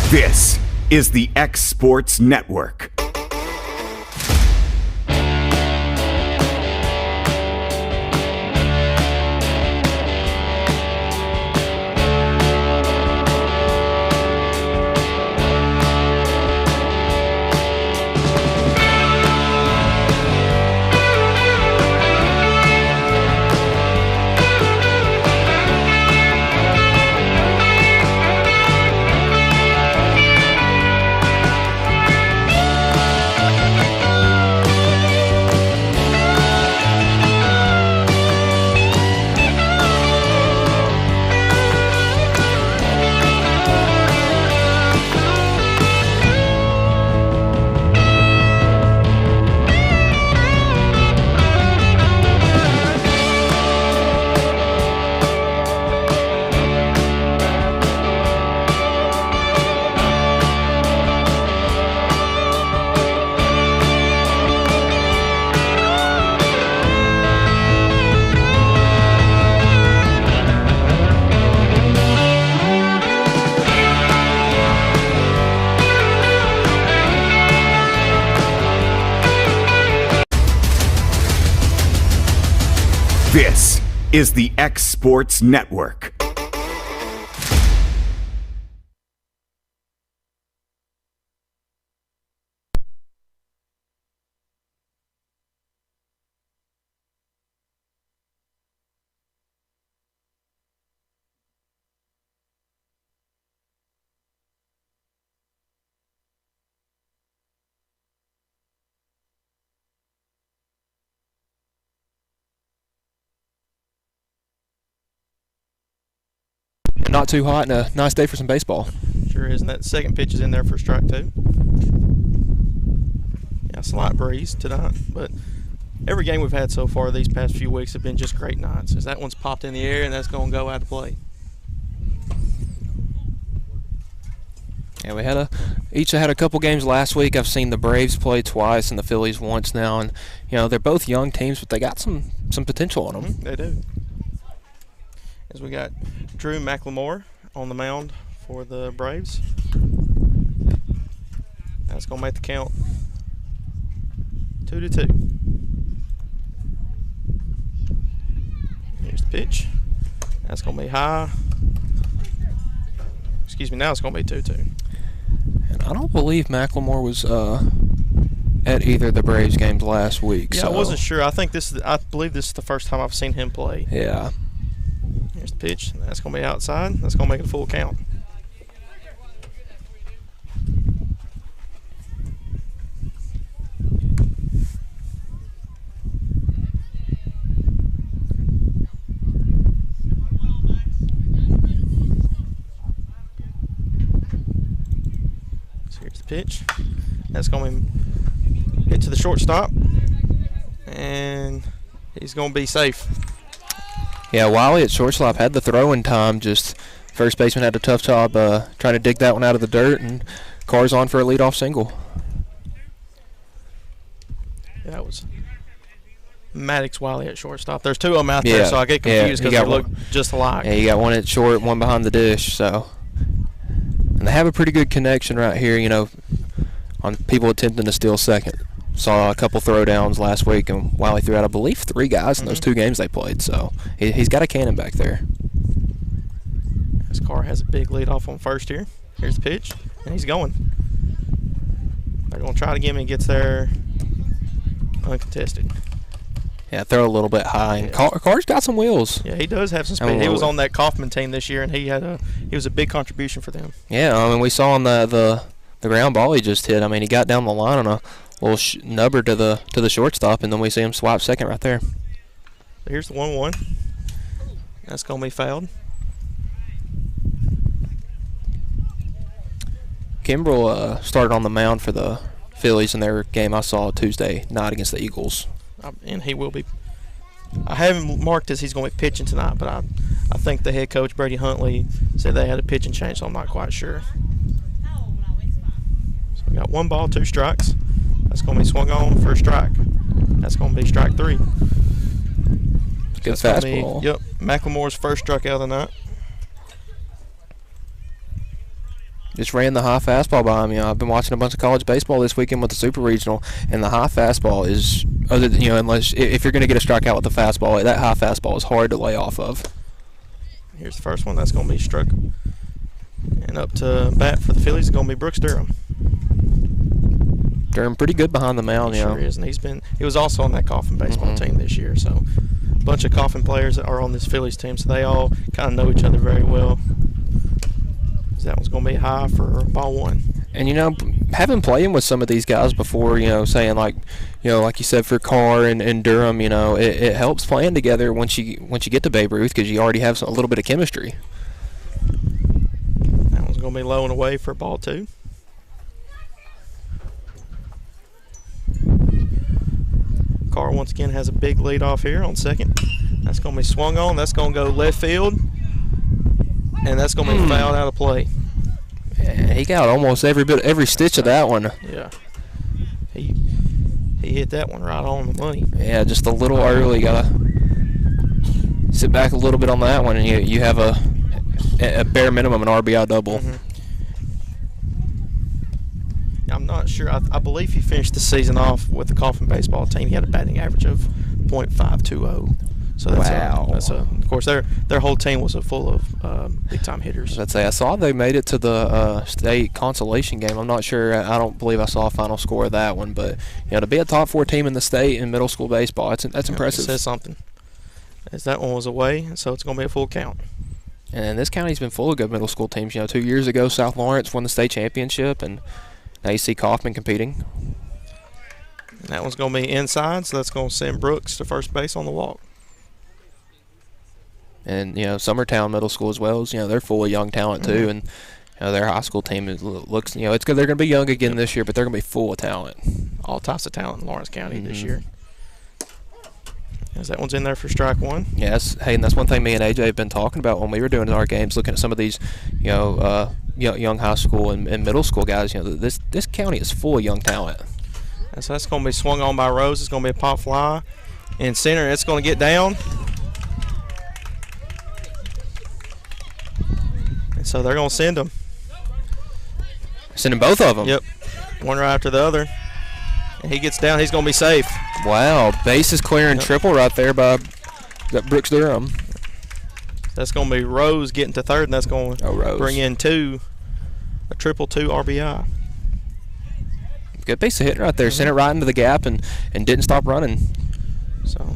This is the X Sports Network. This is the X Sports Network. Not too hot and a nice day for some baseball. Sure is, and that second pitch is in there for strike two. Yeah, slight breeze tonight, but every game we've had so far these past few weeks have been just great nights. As that one's popped in the air, and that's going to go out of play. Yeah, we had each had a couple games last week. I've seen the Braves play twice and the Phillies once now, and they're both young teams, but they got some potential on them. They do. As we got Drew McLemore on the mound for the Braves. That's going to make the count 2-2. Here's the pitch. That's going to be high. Excuse me, now it's going to be 2-2. And I don't believe McLemore was at either of the Braves games last week. Yeah, so. I wasn't sure. I believe this is the first time I've seen him play. Yeah. Here's the pitch. That's going to be outside. That's going to make it a full count. So here's the pitch. That's going to hit to the shortstop. And he's going to be safe. Yeah, Wiley at shortstop had the throwing time. Just first baseman had a tough job trying to dig that one out of the dirt, and Carr's on for a leadoff single. Yeah, that was Maddox Wiley at shortstop. There's two of them out there, so I get confused because they look just alike. Yeah, you got one at short, one behind the dish. So, and they have a pretty good connection right here. On people attempting to steal second. Saw a couple throwdowns last week, and Wiley threw out, I believe, 3 guys in those 2 games they played. So he's got a cannon back there. This car has a big lead off on first here. Here's the pitch, and he's going. They're going to try to get him, and gets there uncontested. Yeah, throw a little bit high. And Carr's got some wheels. Yeah, he does have some speed. He was on that Kaufman team this year, and he was a big contribution for them. Yeah, we saw on the ground ball he just hit. He got down the line on a little nubber to the shortstop, and then we see him swap second right there. Here's the 1-1. That's going to be fouled. Kimbrell started on the mound for the Phillies in their game I saw Tuesday night against the Eagles. And he will be. I haven't marked as he's going to be pitching tonight, but I think the head coach, Brady Huntley, said they had a pitching change, so I'm not quite sure. So we got 1 ball, 2 strikes. That's going to be swung on for a strike. That's going to be strike 3. Good fastball. Yep, McLemore's first strikeout of the night. just ran the high fastball by him. I've been watching a bunch of college baseball this weekend with the Super Regional, and the high fastball is, other than, unless if you're going to get a strikeout with the fastball, that high fastball is hard to lay off of. Here's the first one. That's going to be struck. And up to bat for the Phillies is going to be Brooks Durham. Durham pretty good behind the mound, He sure is, and he was also on that Coffin baseball team this year. So a bunch of Coffin players that are on this Phillies team, so they all kind of know each other very well. That one's going to be high for ball one. And, having playing with some of these guys before, saying like you said for Carr and Durham, it helps playing together once you get to Babe Ruth, because you already have a little bit of chemistry. That one's going to be low and away for ball two. Carr once again has a big lead off here on second. That's going to be swung on. That's going to go left field. And that's going to be fouled out of play. Yeah, he got almost every stitch of that one. Yeah. He hit that one right on the money. Yeah, just a little early. Got to sit back a little bit on that one, and you have a bare minimum an RBI double. I'm not sure. I believe he finished the season off with the Coffin baseball team. He had a batting average of .520. So that's of course their whole team was full of big time hitters. I'd say I saw they made it to the state consolation game. I'm not sure. I don't believe I saw a final score of that one, but to be a top 4 team in the state in middle school baseball, that's impressive. It says something. As that one was away, so it's going to be a full count. And this county's been full of good middle school teams. 2 years ago, South Lawrence won the state championship, and now you see Kaufman competing. And that one's going to be inside, so that's going to send Brooks to first base on the walk. And Summertown Middle School as well, they're full of young talent too, and their high school team looks it's good. They're going to be young again this year, but they're going to be full of talent. All types of talent in Lawrence County this year. As that one's in there for strike one. Yes, and that's one thing me and AJ have been talking about when we were doing our games, looking at some of these young high school and middle school guys. This county is full of young talent. And so that's going to be swung on by Rose. It's going to be a pop fly in center. It's going to get down. So they're going to send them. Sending both of them? Yep. One right after the other. And he gets down. He's going to be safe. Wow. Bases clearing triple right there by Brooks Durham. That's going to be Rose getting to third, and that's going to bring in a triple 2 RBI. Good piece of hitting right there. Sent it right into the gap and didn't stop running. So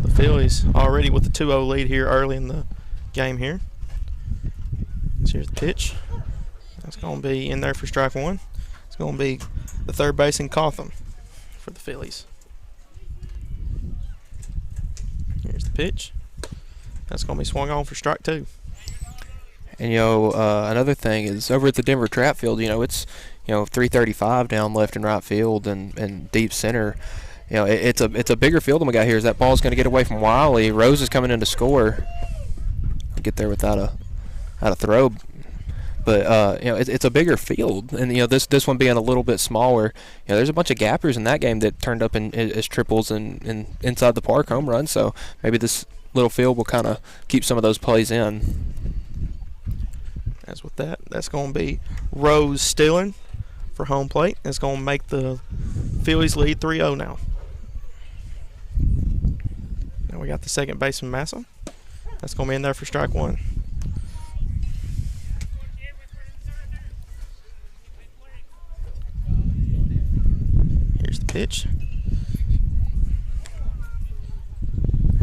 the Phillies already with the 2-0 lead here early in the game here. So here's the pitch. That's going to be in there for strike one. It's going to be the third baseman Cotham for the Phillies. Here's the pitch. That's going to be swung on for strike two. And another thing is over at the Denver Trap Field, it's 335 down left and right field and deep center. It's a bigger field than we got here. As that ball's going to get away from Wiley, Rose is coming in to score. Get there without a throw, but it's a bigger field, and this one being a little bit smaller. There's a bunch of gappers in that game that turned up as triples and inside the park home runs. So maybe this little field will kind of keep some of those plays in. As with that, that's going to be Rose stealing for home plate. It's going to make the Phillies lead 3-0 now. Now we got the second baseman Massa. That's going to be in there for strike one. Here's the pitch.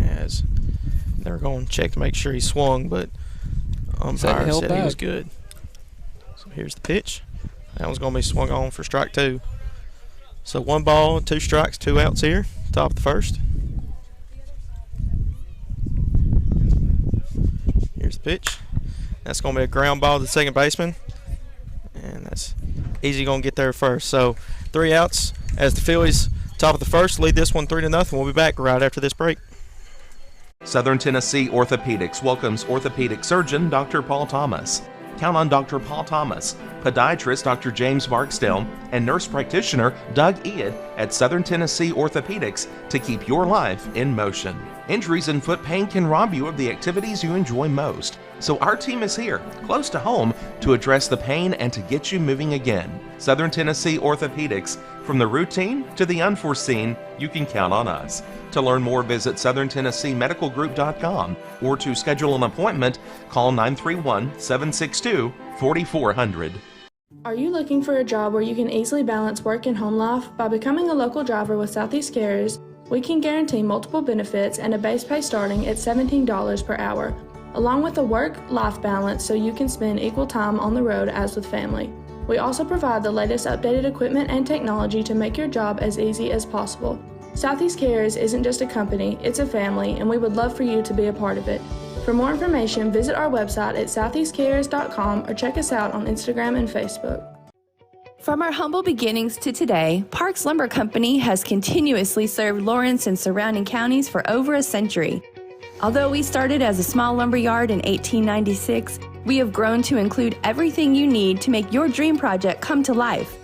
As they're going to check to make sure he swung, but umpire said he was good. So here's the pitch. That one's going to be swung on for strike two. So 1 ball, 2 strikes, 2 outs here. Top of the first. Here's the pitch. That's going to be a ground ball to the second baseman. And that's easy going to get there first. So 3 outs as the Phillies, top of the first, lead this one 3-0. We'll be back right after this break. Southern Tennessee Orthopedics welcomes orthopedic surgeon Dr. Paul Thomas. Count on Dr. Paul Thomas, podiatrist Dr. James Barksdale, and nurse practitioner Doug Ead at Southern Tennessee Orthopedics to keep your life in motion. Injuries and foot pain can rob you of the activities you enjoy most. So our team is here, close to home, to address the pain and to get you moving again. Southern Tennessee Orthopedics. From the routine to the unforeseen, you can count on us. To learn more, visit southerntennesseemedicalgroup.com or to schedule an appointment, call 931-762-4400. Are you looking for a job where you can easily balance work and home life? By becoming a local driver with Southeast Carriers, we can guarantee multiple benefits and a base pay starting at $17 per hour, along with a work-life balance so you can spend equal time on the road as with family. We also provide the latest updated equipment and technology to make your job as easy as possible. Southeast Carriers isn't just a company, it's a family, and we would love for you to be a part of it. For more information, visit our website at southeastcarriers.com or check us out on Instagram and Facebook. From our humble beginnings to today, Parks Lumber Company has continuously served Lawrence and surrounding counties for over a century. Although we started as a small lumber yard in 1896, we have grown to include everything you need to make your dream project come to life.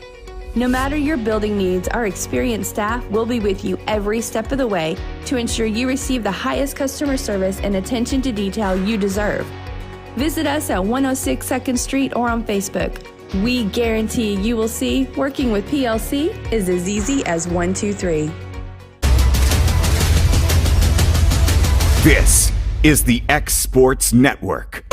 No matter your building needs, our experienced staff will be with you every step of the way to ensure you receive the highest customer service and attention to detail you deserve. Visit us at 106 2nd Street or on Facebook. We guarantee you will see working with PLC is as easy as 1, 2, 3. This is the X Sports Network.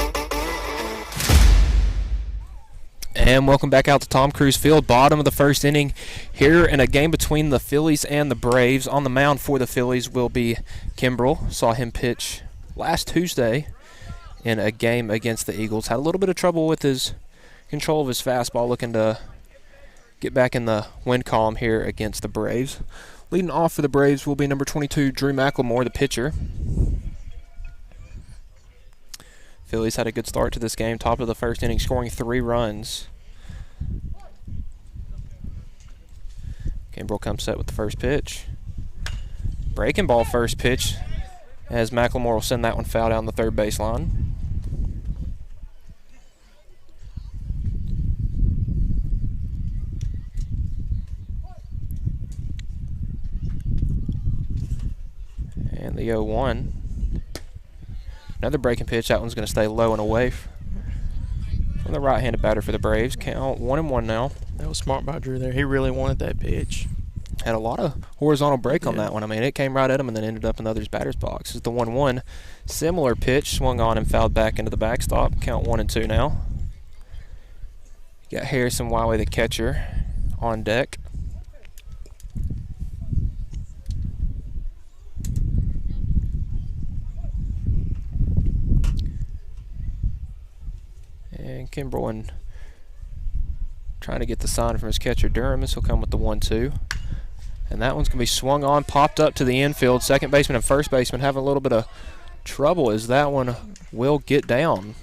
And welcome back out to Tom Cruise Field, bottom of the first inning here in a game between the Phillies and the Braves. On the mound for the Phillies will be Kimbrell. Saw him pitch last Tuesday in a game against the Eagles. Had a little bit of trouble with his control of his fastball, looking to get back in the win column here against the Braves. Leading off for the Braves will be number 22, Drew McLemore, the pitcher. Phillies had a good start to this game, top of the first inning, scoring 3 runs. Kimbrell comes set with the first pitch. Breaking ball first pitch, as McLemore will send that one foul down the third baseline. And the 0-1. Another breaking pitch. That one's going to stay low and away from the right-handed batter for the Braves. Count 1-1 now. That was smart by Drew there. He really wanted that pitch. Had a lot of horizontal break on that one. I mean, it came right at him and then ended up in the other's batter's box. It's the 1-1. Similar pitch, swung on and fouled back into the backstop. Count 1-2 now. Got Harrison Wiley, the catcher, on deck. And Kimbrell trying to get the sign from his catcher Durham. This will come with the 1-2. And that one's going to be swung on, popped up to the infield. Second baseman and first baseman having a little bit of trouble as that one will get down.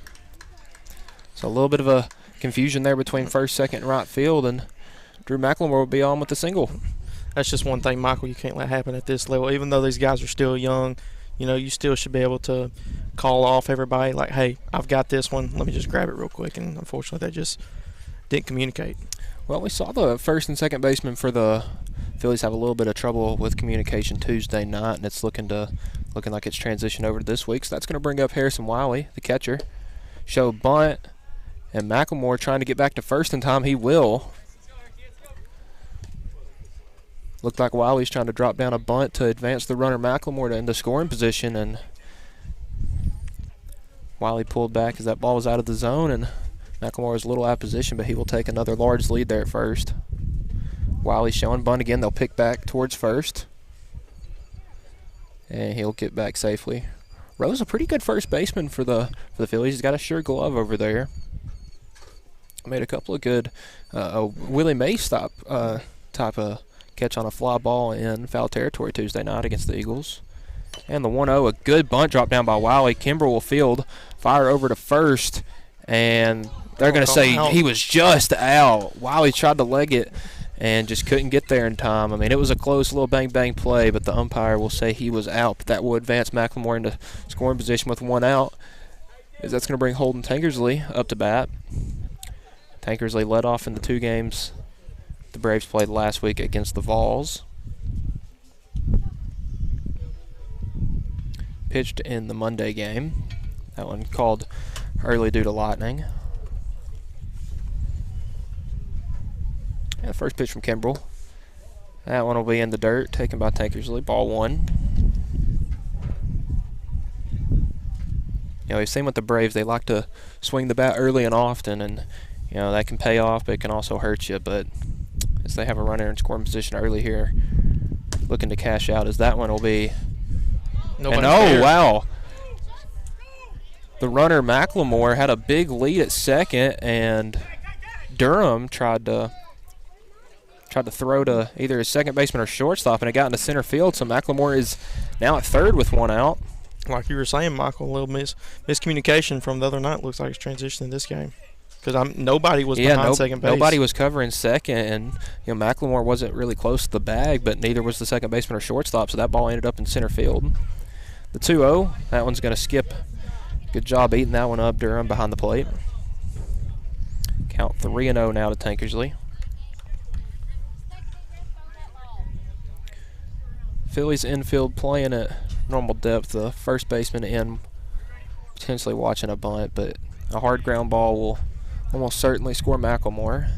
So a little bit of a confusion there between first, second, and right field. And Drew McLemore will be on with the single. That's just one thing, Michael, you can't let happen at this level. Even though these guys are still young, you know, you still should be able to call off everybody like, hey, I've got this one. Let me just grab it real quick. And unfortunately, they just didn't communicate. Well, we saw the first and second baseman for the Phillies have a little bit of trouble with communication Tuesday night, and it's looking like it's transitioned over to this week. So that's going to bring up Harrison Wiley, the catcher. Show bunt, and McLemore trying to get back to first in time. He will. Looked like Wiley's trying to drop down a bunt to advance the runner McLemore to end the scoring position, and Wiley pulled back as that ball was out of the zone, and McLemore is a little out of position, but he will take another large lead there at first. Wiley showing bunt again. They'll pick back towards first, and he'll get back safely. Rowe's a pretty good first baseman for the Phillies. He's got a sure glove over there. Made a couple of good Willie Mays type of catch on a fly ball in foul territory Tuesday night against the Eagles. And the 1-0, a good bunt drop down by Wiley. Kimbrell will field, fire over to first, and they're going to say he was just out. Wiley tried to leg it and just couldn't get there in time. I mean, it was a close little bang-bang play, but the umpire will say he was out. But that will advance McLemore into scoring position with 1 out, as that's going to bring Holden Tankersley up to bat. Tankersley led off in the 2 games the Braves played last week against the Vols. Pitched in the Monday game. That one called early due to lightning. And the first pitch from Kimbrell. That one will be in the dirt, taken by Tankersley. Ball 1. You know, we've seen with the Braves, they like to swing the bat early and often, and you know that can pay off, but it can also hurt you. But as they have a runner in scoring position early here, looking to cash out, as that one will be. Wow! The runner McLemore had a big lead at second, and Durham tried to throw to either his second baseman or shortstop, and it got into center field. So McLemore is now at third with one out. Like you were saying, Michael, a little miscommunication from the other night. Looks like it's transitioning this game because nobody was behind second base. Nobody was covering second, and you know McLemore wasn't really close to the bag, but neither was the second baseman or shortstop. So that ball ended up in center field. The 2-0, that one's going to skip. Good job eating that one up, Durham behind the plate. Count 3-0 now to Tankersley. Phillies infield playing at normal depth. The first baseman in, potentially watching a bunt, but a hard ground ball will almost certainly score McLemore.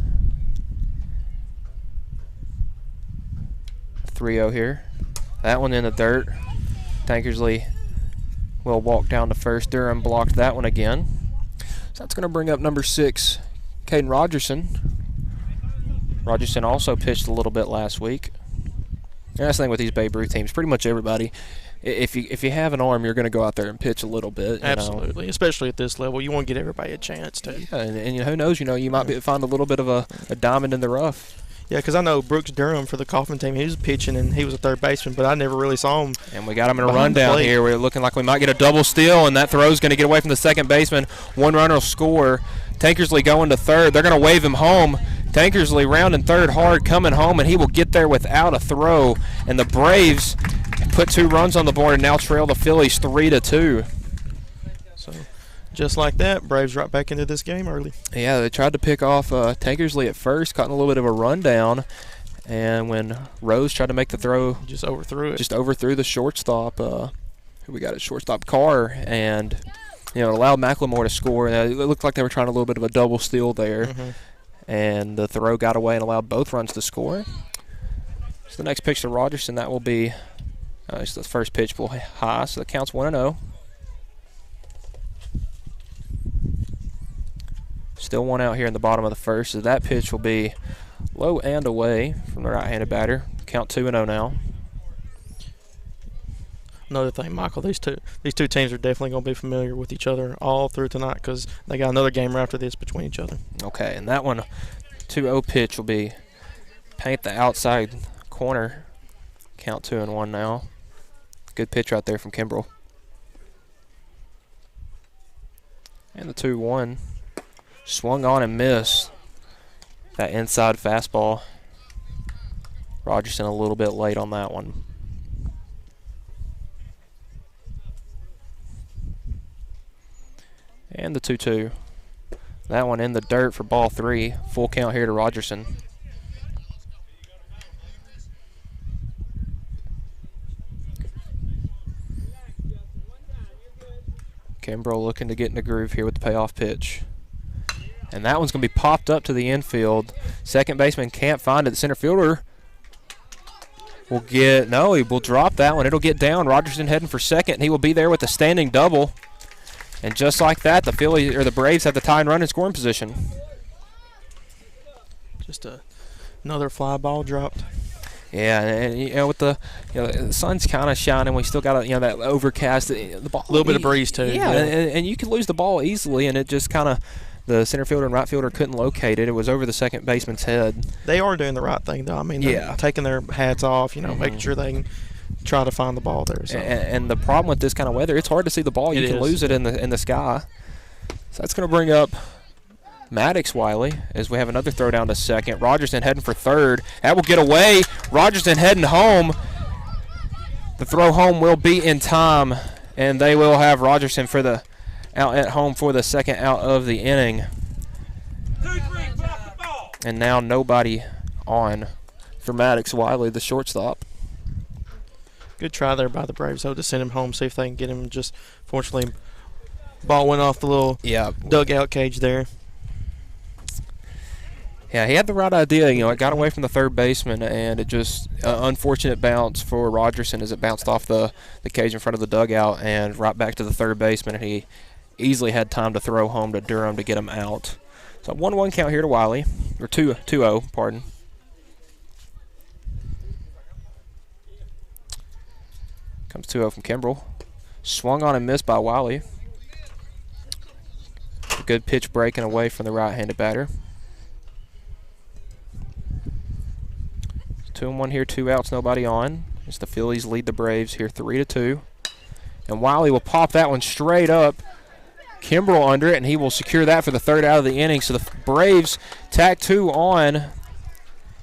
3-0 here. That one in the dirt. Tankersley will walk down to first. Durham blocked that one again. So that's going to bring up number 6, Caden Rogerson. Rogerson also pitched a little bit last week. And that's the thing with these Babe Ruth teams. Pretty much everybody, if you have an arm, you're going to go out there and pitch a little bit. Absolutely, know. Especially at this level, you want to get everybody a chance to. Yeah, and who knows? You might find a little bit of a diamond in the rough. Yeah, because I know Brooks Durham for the Kaufman team, he was pitching and he was a third baseman, but I never really saw him. And we got him in a rundown here. We're looking like we might get a double steal, and that throw's going to get away from the second baseman. One runner will score. Tankersley going to third. They're going to wave him home. Tankersley rounding third hard, coming home, and he will get there without a throw. And the Braves put 2 runs on the board and now trail the Phillies 3-2. So just like that, Braves right back into this game early. Yeah, they tried to pick off Tankersley at first, caught in a little bit of a rundown. And when Rose tried to make the throw, just overthrew it. Just overthrew the shortstop. Who we got at shortstop? Carr, and it allowed McLemore to score. And it looked like they were trying a little bit of a double steal there. Mm-hmm. And the throw got away and allowed both runs to score. So the next pitch to Rogerson, that will be the first pitch will high, so the count's 1-0. Still one out here in the bottom of the first, so that pitch will be low and away from the right-handed batter. Count 2-0 now. Another thing, Michael, these two teams are definitely going to be familiar with each other all through tonight because they got another game after this between each other. Okay, and that one, 2-0 pitch will be paint the outside corner. Count 2-1 now. Good pitch right there from Kimbrell. And the 2-1. Swung on and missed. That inside fastball. Rogerson a little bit late on that one. And the 2-2. That one in the dirt for ball 3. Full count here to Rogerson. Kimbrell looking to get in the groove here with the payoff pitch. And that one's going to be popped up to the infield. Second baseman can't find it. The center fielder will he will drop that one. It'll get down. Rogerson heading for second, and he will be there with a standing double. And just like that, the Braves have the tying run in scoring position. Just another fly ball dropped. Yeah, and with the sun's kind of shining, we still got that overcast. The ball, a little bit of breeze too. Yeah, and you can lose the ball easily, and it just kind of the center fielder and right fielder couldn't locate it. It was over the second baseman's head. They are doing the right thing, though. I mean, they're taking their hats off, making sure they can try to find the ball there. So. And the problem with this kind of weather, it's hard to see the ball. You can lose it in the sky. So that's going to bring up Maddox Wiley as we have another throw down to second. Rogerson heading for third. That will get away. Rogerson heading home. The throw home will be in time, and they will have Rogerson for the out at home for the second out of the inning. And now nobody on for Maddox Wiley, the shortstop. Good try there by the Braves, though, to send him home, see if they can get him. Just fortunately, Ball went off the little Yeah. dugout cage there. Yeah, he had the right idea. You know, it got away from the third baseman, and it just unfortunate bounce for Rogerson as it bounced off the cage in front of the dugout and right back to the third baseman, and he easily had time to throw home to Durham to get him out. So 1-1 count here to Wiley, or 2-0, pardon. Comes 2-0 from Kimbrell. Swung on and missed by Wiley. A good pitch breaking away from the right-handed batter. 2-1 here, 2 outs, nobody on. As the Phillies lead the Braves here 3-2. And Wiley will pop that one straight up. Kimbrell under it, and he will secure that for the third out of the inning. So the Braves tack 2 on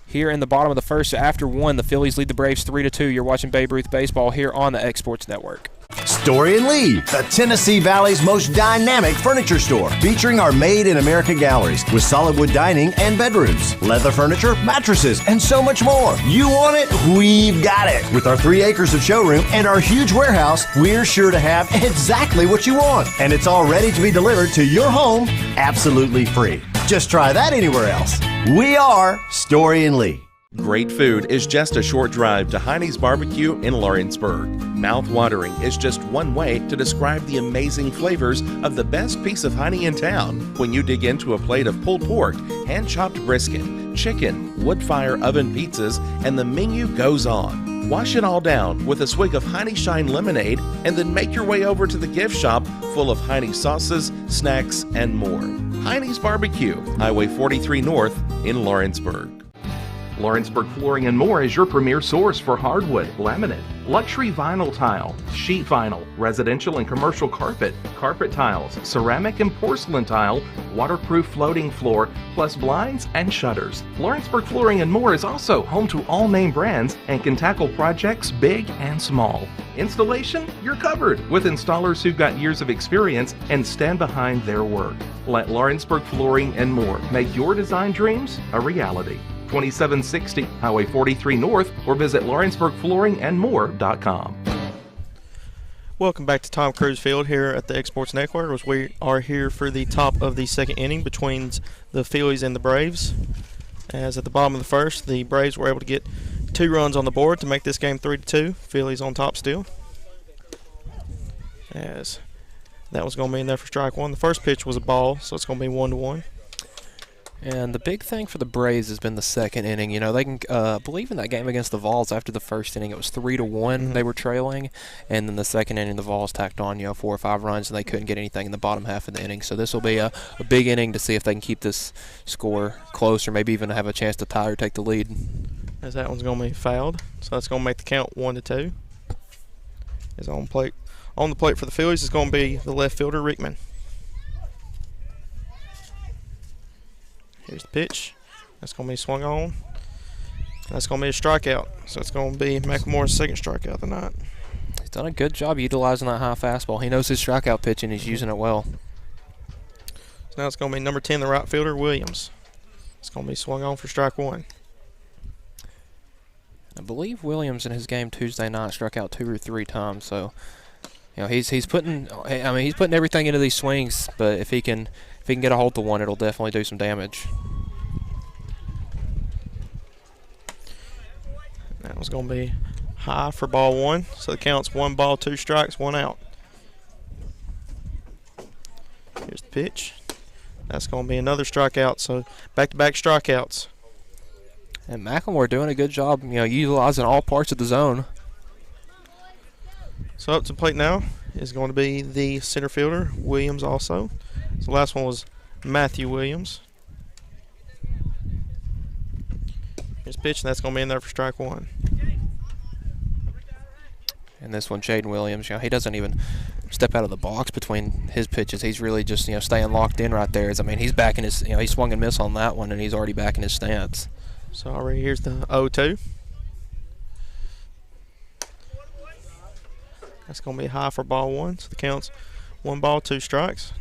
here in the bottom of the first. After 1, the Phillies lead the Braves 3-2. You're watching Babe Ruth Baseball here on the X Sports Network. Story and Lee, the Tennessee Valley's most dynamic furniture store, featuring our Made in America galleries with solid wood dining and bedrooms, leather furniture, mattresses, and so much more. You want it? We've got it. With our 3 acres of showroom and our huge warehouse, we're sure to have exactly what you want. And it's all ready to be delivered to your home absolutely free. Just try that anywhere else. We are Story and Lee. Great food is just a short drive to Heine's Barbecue in Lawrenceburg. Mouth-watering is just one way to describe the amazing flavors of the best piece of Heine in town. When you dig into a plate of pulled pork, hand-chopped brisket, chicken, wood-fire oven pizzas, and the menu goes on. Wash it all down with a swig of Heine Shine lemonade, and then make your way over to the gift shop full of Heine sauces, snacks, and more. Heine's Barbecue, Highway 43 North in Lawrenceburg. Lawrenceburg Flooring and More is your premier source for hardwood, laminate, luxury vinyl tile, sheet vinyl, residential and commercial carpet, carpet tiles, ceramic and porcelain tile, waterproof floating floor, plus blinds and shutters. Lawrenceburg Flooring and More is also home to all name brands and can tackle projects big and small. Installation? You're covered with installers who've got years of experience and stand behind their work. Let Lawrenceburg Flooring and More make your design dreams a reality. 2760 Highway 43 North, or visit LawrenceburgFlooringandMore.com. Welcome back to Tom Cruise Field here at the X Sports Network, as we are here for the top of the second inning between the Phillies and the Braves. As at the bottom of the first, the Braves were able to get 2 runs on the board to make this game 3-2. Phillies on top still. As that was going to be in there for strike 1. The first pitch was a ball, so it's going to be 1-1. And the big thing for the Braves has been the second inning. You know, they can believe in that game against the Vols after the first inning. It was 3-1 they were trailing. And then the second inning, the Vols tacked on, 4 or 5 runs, and they couldn't get anything in the bottom half of the inning. So this will be a big inning to see if they can keep this score close or maybe even have a chance to tie or take the lead. As that one's going to be fouled. So that's going to make the count 1-2. Is on the plate for the Phillies is going to be the left fielder, Rickman. Here's the pitch. That's going to be swung on. That's going to be a strikeout. So it's going to be McLemore's second strikeout of the night. He's done a good job utilizing that high fastball. He knows his strikeout pitch, and he's using it well. So now it's going to be number 10, the right fielder, Williams. It's going to be swung on for strike 1. I believe Williams in his game Tuesday night struck out 2 or 3 times. So, he's putting everything into these swings. But if he can get a hold of one, it'll definitely do some damage. That was going to be high for ball 1. So the count's 1 ball, 2 strikes, 1 out. Here's the pitch. That's going to be another strikeout. So back-to-back strikeouts. And McLemore doing a good job, utilizing all parts of the zone. So up to the plate now is going to be the center fielder, Williams also. So the last one was Matthew Williams. Here's pitch, and that's going to be in there for strike 1. And this one, Jaden Williams, he doesn't even step out of the box between his pitches. He's really just, staying locked in right there. He's back in his, he swung and missed on that one, and he's already back in his stance. So already here's the 0-2. That's going to be high for ball 1. So the count's 1 ball, 2 strikes.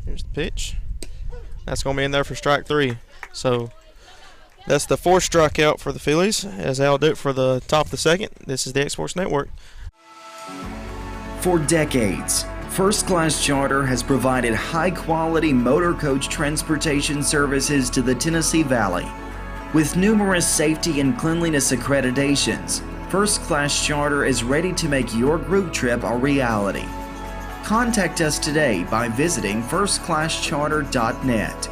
Here's the pitch. That's going to be in there for strike 3. So that's the 4th strikeout for the Phillies, as they'll do it for the top of the second. This is the X Sports Network. For decades, First Class Charter has provided high-quality motor coach transportation services to the Tennessee Valley. With numerous safety and cleanliness accreditations, First Class Charter is ready to make your group trip a reality. Contact us today by visiting firstclasscharter.net.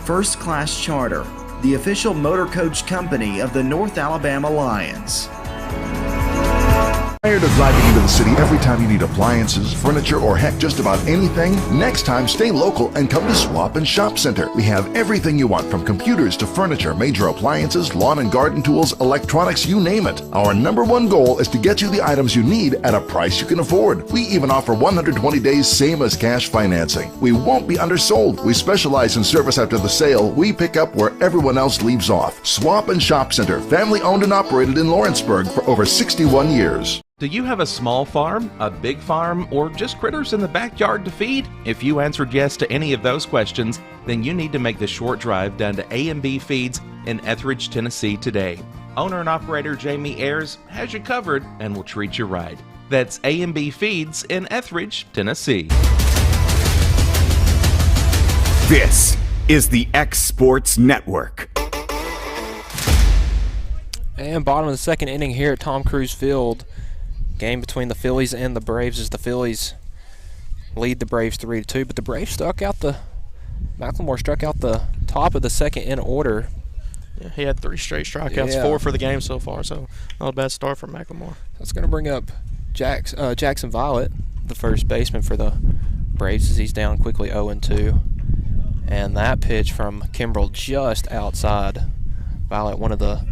First Class Charter, the official motor coach company of the North Alabama Lions. Tired of driving into the city every time you need appliances, furniture, or heck, just about anything? Next time, stay local and come to Swap and Shop Center. We have everything you want, from computers to furniture, major appliances, lawn and garden tools, electronics, you name it. Our #1 goal is to get you the items you need at a price you can afford. We even offer 120 days same as cash financing. We won't be undersold. We specialize in service after the sale. We pick up where everyone else leaves off. Swap and Shop Center, family owned and operated in Lawrenceburg for over 61 years. Do you have a small farm, a big farm, or just critters in the backyard to feed? If you answered yes to any of those questions, then you need to make the short drive down to A&B Feeds in Etheridge, Tennessee today. Owner and operator Jamie Ayers has you covered and will treat you right. That's A&B Feeds in Etheridge, Tennessee. This is the X Sports Network. And bottom of the second inning here at Tom Cruise Field. Game between the Phillies and the Braves as the Phillies lead the Braves 3-2, but the Braves McLemore struck out the top of the second in order. Yeah, he had 3 straight strikeouts, 4 for the game so far, so not a bad start for McLemore. That's going to bring up Jackson Violet, the first baseman for the Braves, as he's down quickly 0-2. And that pitch from Kimbrell just outside. Violet, one of the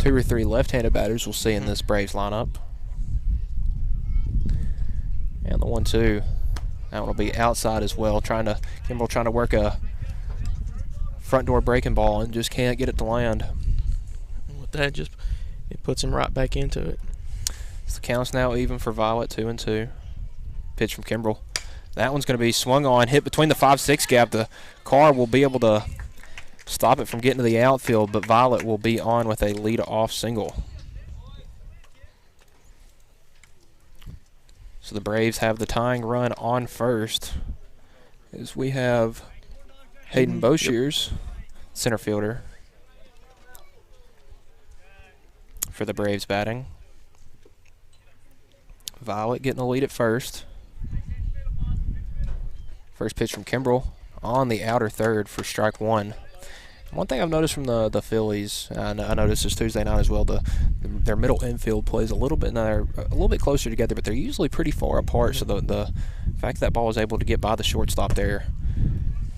2 or 3 left-handed batters we'll see in this Braves lineup. And the 1-2, that one will be outside as well. Kimbrell trying to work a front door breaking ball and just can't get it to land. With that, it puts him right back into it. So the count's now even for Violet, 2-2. Pitch from Kimbrell. That one's going to be swung on, hit between the 5-6 gap. The car will be able to stop it from getting to the outfield, but Violet will be on with a lead-off single. So the Braves have the tying run on first, as we have Hayden Boshears, center fielder, for the Braves batting. Violet getting the lead at first. First pitch from Kimbrell on the outer third for strike 1. One thing I've noticed from the Phillies, I noticed this Tuesday night as well, their middle infield plays a little bit closer together, but they're usually pretty far apart. So the fact that ball was able to get by the shortstop there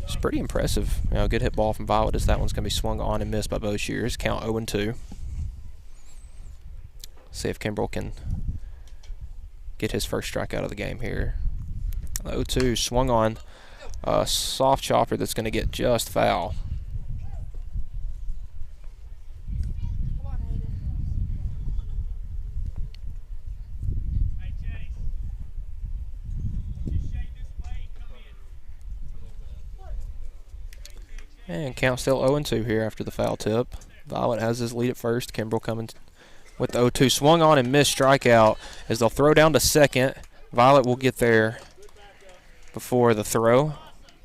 is pretty impressive. Good hit ball from Violet, as that one's going to be swung on and missed by Boshears. Count 0-2. See if Kimbrell can get his first strikeout of the game here. 0-2 swung on, a soft chopper that's going to get just foul. And count still 0-2 here after the foul tip. Violet has his lead at first. Kimbrell coming with the 0-2. Swung on and missed strikeout as they'll throw down to second. Violet will get there before the throw.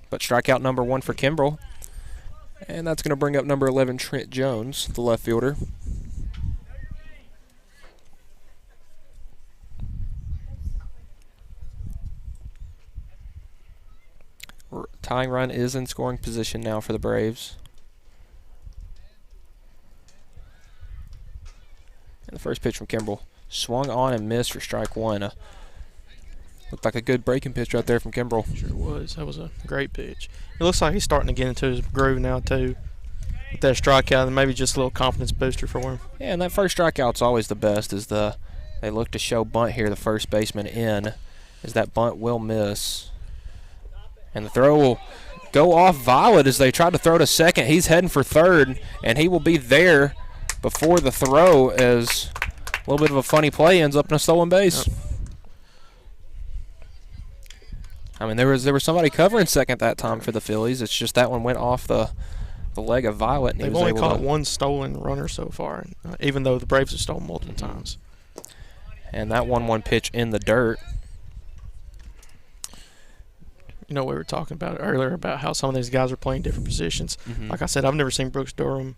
But strikeout number 1 for Kimbrell. And that's going to bring up number 11, Trent Jones, the left fielder. Tying run is in scoring position now for the Braves. And the first pitch from Kimbrell swung on and missed for strike 1. Looked like a good breaking pitch right there from Kimbrell. Sure was. That was a great pitch. It looks like he's starting to get into his groove now too. With that strikeout, and maybe just a little confidence booster for him. Yeah, and that first strikeout's always the best. They look to show bunt here, the first baseman in, as that bunt will miss. And the throw will go off Violet as they try to throw to second. He's heading for third, and he will be there before the throw, as a little bit of a funny play ends up in a stolen base. Yep. I mean, there was somebody covering second that time for the Phillies. It's just that one went off the leg of Violet. And They've only caught 1 stolen runner so far, even though the Braves have stolen multiple times. And that 1-1 pitch in the dirt. we were talking about earlier about how some of these guys are playing different positions. Like I said, I've never seen Brooks Durham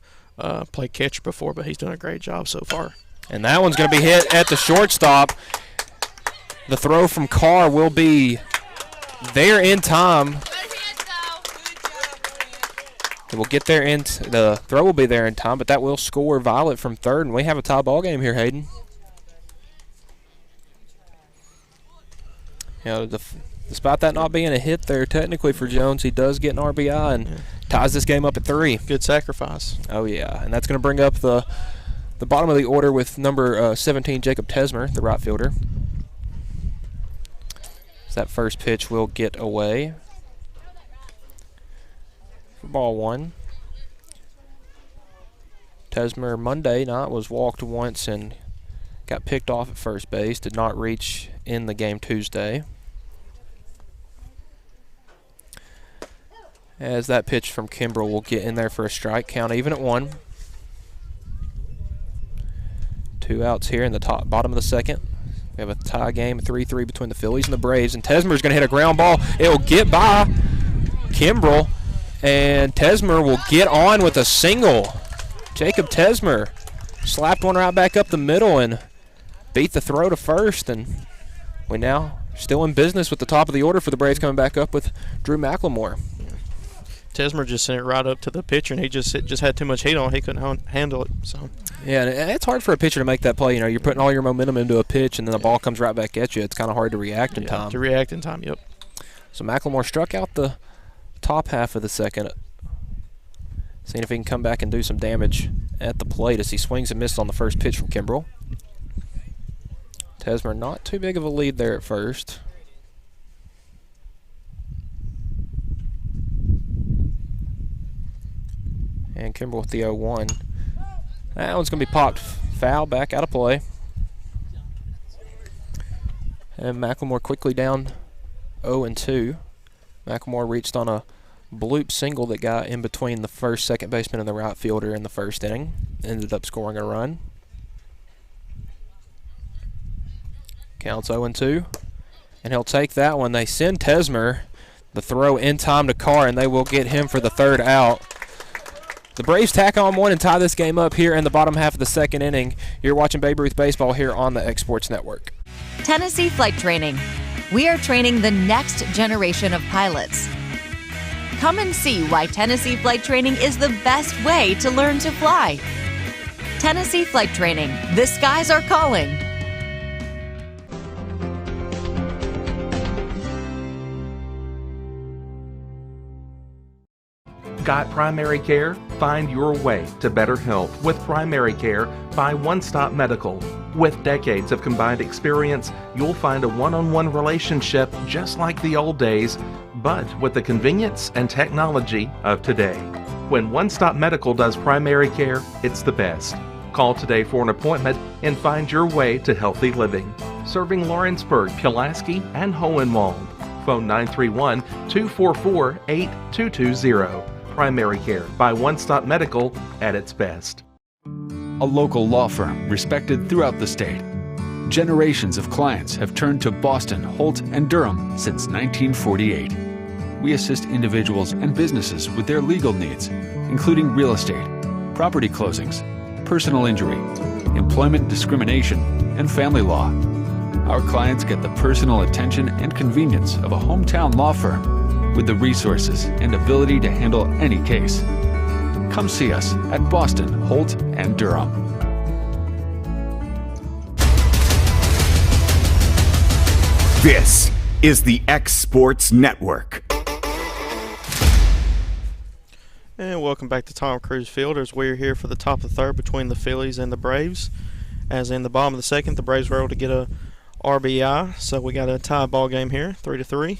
play catcher before, but he's doing a great job so far. And that one's going to be hit at the shortstop. The throw from Carr will be there in time. It will get there the throw will be there in time, but that will score Violet from third, and we have a tie ball game here, Hayden. Despite that not being a hit there technically for Jones, he does get an RBI and ties this game up at 3. Good sacrifice. Oh yeah, and that's going to bring up the bottom of the order with number 17, Jacob Tesmer, the right fielder. So that first pitch will get away. For ball 1. Tesmer Monday night was walked once and got picked off at first base. Did not reach in the game Tuesday. As that pitch from Kimbrell will get in there for a strike. Count even at 1. 2 outs here in the bottom of the second. We have a tie game, 3-3 between the Phillies and the Braves. And Tesmer's going to hit a ground ball. It'll get by Kimbrell. And Tesmer will get on with a single. Jacob Tesmer slapped one right back up the middle and beat the throw to first. And we now still in business with the top of the order for the Braves, coming back up with Drew McLemore. Tesmer just sent it right up to the pitcher, and he just had too much heat on. He couldn't handle it. So yeah, and it's hard for a pitcher to make that play. You're putting all your momentum into a pitch, and then the ball comes right back at you. It's kind of hard to react in time. To react in time, yep. So McLemore struck out the top half of the second, seeing if he can come back and do some damage at the plate as he swings and misses on the first pitch from Kimbrell. Tesmer not too big of a lead there at first. And Kimbrell with the 0-1. That one's going to be popped foul, back out of play. And McLemore quickly down 0-2. McLemore reached on a bloop single that got in between the first second baseman and the right fielder in the first inning. Ended up scoring a run. Counts 0-2. And he'll take that one. They send Tesmer the throw in time to Carr, and they will get him for the third out. The Braves tack on 1 and tie this game up here in the bottom half of the second inning. You're watching Babe Ruth Baseball here on the X Sports Network. Tennessee Flight Training. We are training the next generation of pilots. Come and see why Tennessee Flight Training is the best way to learn to fly. Tennessee Flight Training. The skies are calling. Got primary care? Find your way to better health with primary care by One Stop Medical. With decades of combined experience, you'll find a one-on-one relationship just like the old days, but with the convenience and technology of today. When One Stop Medical does primary care, it's the best. Call today for an appointment and find your way to healthy living. Serving Lawrenceburg, Pulaski, and Hohenwald. Phone 931-244-8220. Primary care by One Stop Medical at its best. A local law firm respected throughout the state. Generations of clients have turned to Boston, Holt, and Durham since 1948. We assist individuals and businesses with their legal needs, including real estate, property closings, personal injury, employment discrimination, and family law. Our clients get the personal attention and convenience of a hometown law firm with the resources and ability to handle any case. Come see us at Boston, Holt, and Durham. This is the X Sports Network. And welcome back to Tom Cruise Field as we're here for the top of the third between the Phillies and the Braves. As in the bottom of the second, the Braves were able to get a RBI, so we got a tie ball game here, 3-3.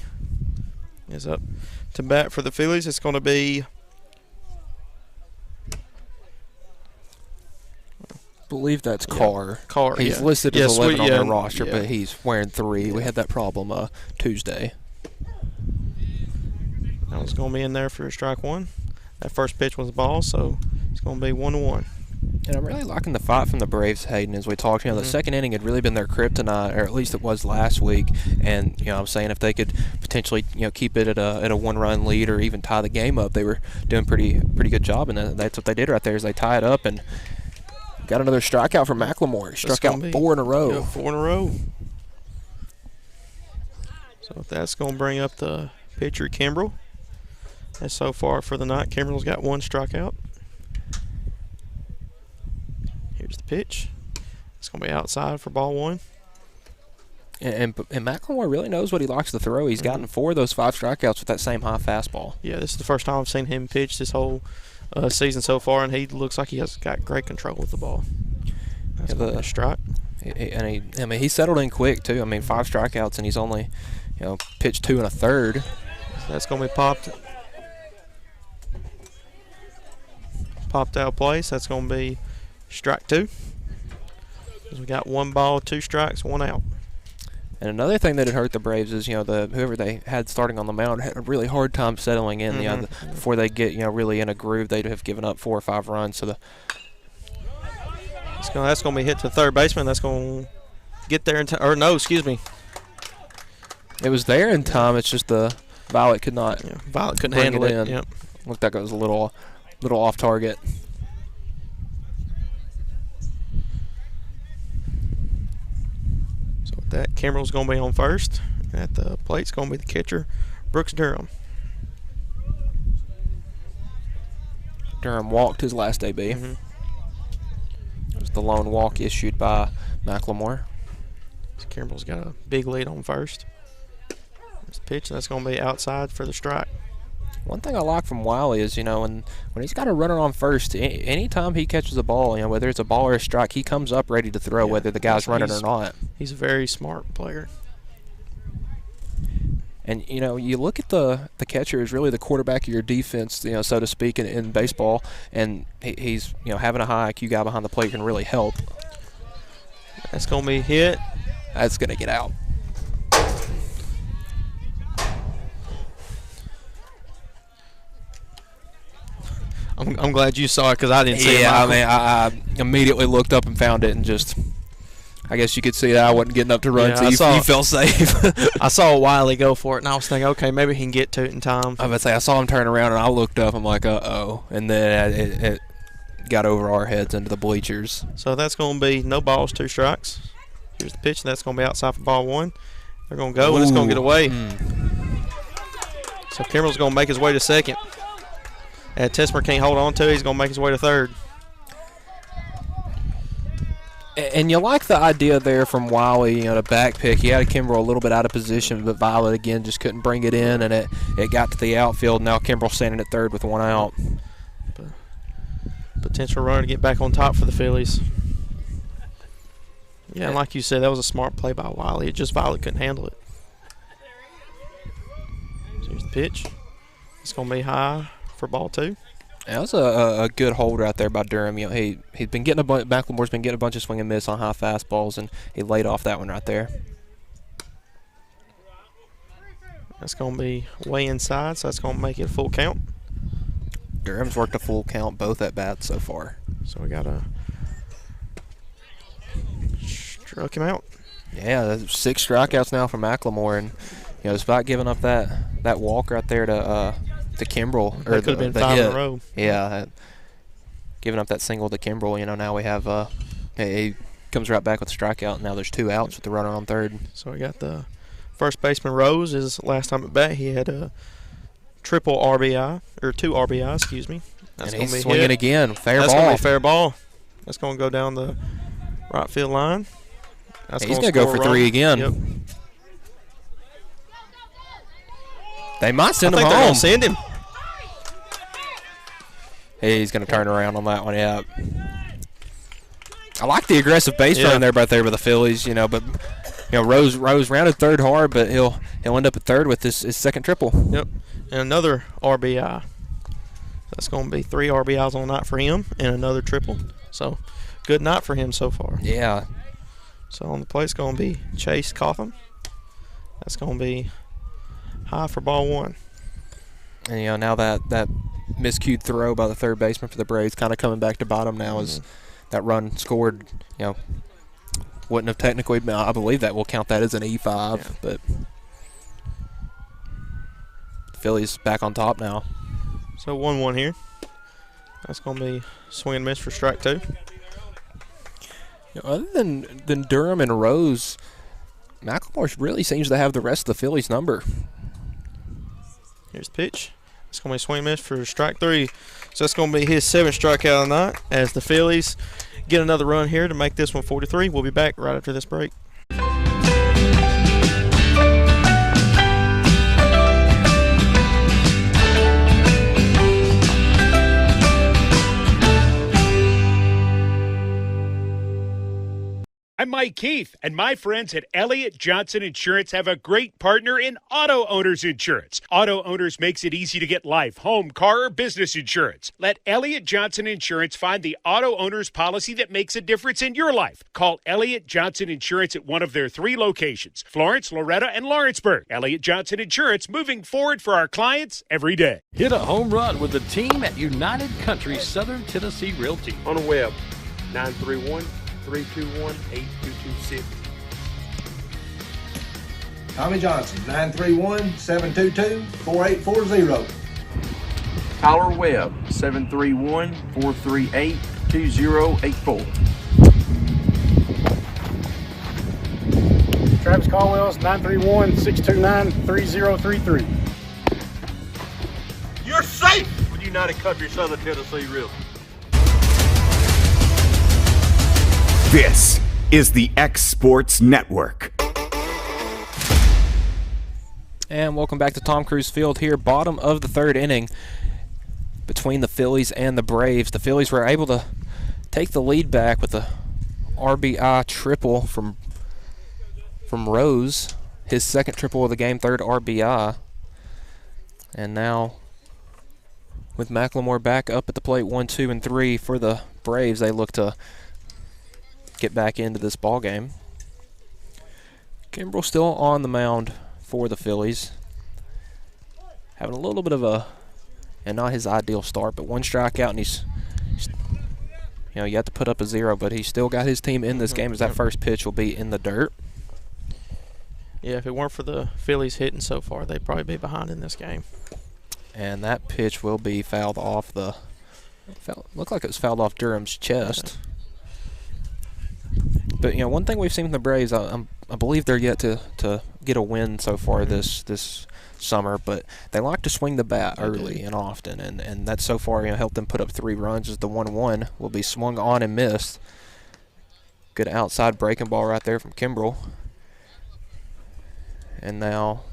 Is up to bat for the Phillies. It's going to be, I believe that's Carr. Carr. He's listed as 11 on our roster, but he's wearing 3. We had that problem Tuesday. That one's going to be in there for strike 1. That first pitch was a ball, so it's going to be 1-1. And I'm really liking the fight from the Braves, Hayden, as we talked. The second inning had really been their kryptonite, or at least it was last week. And, I'm saying if they could potentially, keep it at a one-run lead or even tie the game up, they were doing pretty good job. And that's what they did right there is they tie it up and got another strikeout from McLemore. He struck out 4 in a row. Yeah, 4 in a row. So that's going to bring up the pitcher, Kimbrell. And so far for the night, Kimbrell's got 1 strikeout. Here's the pitch. It's going to be outside for ball 1. And McLemore really knows what he likes to throw. He's gotten 4 of those 5 strikeouts with that same high fastball. Yeah, this is the first time I've seen him pitch this whole season so far, and he looks like he has got great control with the ball. That's a strike. He settled in quick, too. 5 strikeouts, and he's only, pitched 2 1/3. So that's going to be popped out of place. That's going to be strike 2. We got 1 ball, 2 strikes, 1 out. And another thing that had hurt the Braves is, whoever they had starting on the mound had a really hard time settling in. Before they get, really in a groove, they'd have given up 4 or 5 runs. So that's going to be hit to third baseman. That's going to get there in time. Or no, excuse me. It was there in time. It's just the Violet could not. Yeah, Violet couldn't handle it. Yep. Looked like it was a little off target. So with that, Kimbrell's going to be on first. At the plate's going to be the catcher, Brooks Durham. Durham walked his last AB. It was the lone walk issued by McLemore. So Kimbrell's got a big lead on first. There's the pitch. That's going to be outside for the strike. One thing I like from Wiley is, when he's got a runner on first, anytime he catches a ball, whether it's a ball or a strike, he comes up ready to throw, whether the guy's running or not. He's a very smart player. And, you look at the catcher is really the quarterback of your defense, so to speak, in baseball. And he's, having a high IQ guy behind the plate can really help. That's going to be hit. That's going to get out. I'm glad you saw it because I didn't see it. Yeah, I immediately looked up and found it and just, I guess you could see that I wasn't getting up to run, so you felt safe. I saw Wiley go for it, and I was thinking, okay, maybe he can get to it in time. I was about to say, I saw him turn around, and I looked up. I'm like, uh-oh. And then it got over our heads into the bleachers. So that's going to be no balls, 2 strikes. Here's the pitch, and that's going to be outside for ball 1. They're going to go, and it's going to get away. So Kimbrell's going to make his way to second. And Tesmer can't hold on to it. He's going to make his way to third. And you like the idea there from Wiley, to back pick. He had Kimbrell a little bit out of position, but Violet, again, just couldn't bring it in, and it got to the outfield. Now Kimbrell standing at third with 1 out. Potential runner to get back on top for the Phillies. Yeah, and like you said, that was a smart play by Wiley. It just Violet couldn't handle it. So here's the pitch. It's going to be high for ball 2. That was a good hold right there by Durham. He'd been getting McLemore's been getting a bunch of swing and miss on high fastballs, and he laid off that one right there. That's going to be way inside, so that's going to make it a full count. Durham's worked a full count both at bats so far. So we got struck him out. Yeah, 6 strikeouts now for McLemore, and despite giving up that walk right there to Kimbrell, or that could have been 5 in a row. Yeah, giving up that single to Kimbrell. Now we have he comes right back with a strikeout. Now there's 2 outs with the runner on third. So we got the first baseman Rose. His last time at bat, he had a triple RBI, or 2 RBIs, excuse me. That's and he's swinging again. Fair ball. That's going to be fair ball. That's going to go down the right field line. He's going to go for 3 again. Yep. They might send him home. They're going to send him. He's going to turn around on that one, yeah. I like the aggressive base running there by the Phillies, but Rose rounded third hard, but he'll end up at third with his second triple. Yep. And another RBI. That's going to be 3 RBIs on night for him and another triple. So good night for him so far. Yeah. So on the plate it's going to be Chase Cotham. That's going to be high for ball 1. And now that miscued throw by the third baseman for the Braves kind of coming back to bite him now as that run scored, wouldn't have technically been, I believe that we'll count that as an E5, but Phillies back on top now. So 1-1 here. That's going to be swing and miss for strike 2. Other than Durham and Rose, McLemore really seems to have the rest of the Phillies' number. Here's the pitch. It's going to be a swing and miss for strike 3. So that's going to be his 7th strikeout of the night as the Phillies get another run here to make this one 43. We'll be back right after this break. I'm Mike Keith, and my friends at Elliott Johnson Insurance have a great partner in Auto Owners Insurance. Auto Owners makes it easy to get life, home, car, or business insurance. Let Elliott Johnson Insurance find the Auto Owners policy that makes a difference in your life. Call Elliott Johnson Insurance at one of their 3 locations, Florence, Loretto, and Lawrenceburg. Elliott Johnson Insurance, moving forward for our clients every day. Hit a home run with the team at United Country Southern Tennessee Realty. On the web, 931-321-8226. Tommy Johnson, 931-722-4840. Tyler Webb, 731-438-2084. Travis Caldwell's 931-629-3033. You're safe with United Country Southern Tennessee Realty. This is the X Sports Network. And welcome back to Tom Cruise Field here, bottom of the 3rd inning between the Phillies and the Braves. The Phillies were able to take the lead back with a RBI triple from Rose, his 2nd triple of the game, 3rd RBI. And now with McLemore back up at the plate, 1, 2, and 3 for the Braves, they look to get back into this ball game. Kimbrell still on the mound for the Phillies, having a little bit of a, and not his ideal start, but 1 strikeout, and he's you have to put up a 0, but he's still got his team in this game as that first pitch will be in the dirt. Yeah, if it weren't for the Phillies hitting so far, they'd probably be behind in this game. And that pitch will be fouled off the, looked like it was fouled off Durham's chest. But one thing we've seen from the Braves, I believe they're yet to get a win so far this summer, but they like to swing the bat early and often, and that so far helped them put up 3 runs. As the 1-1 will be swung on and missed. Good outside breaking ball right there from Kimbrell, and now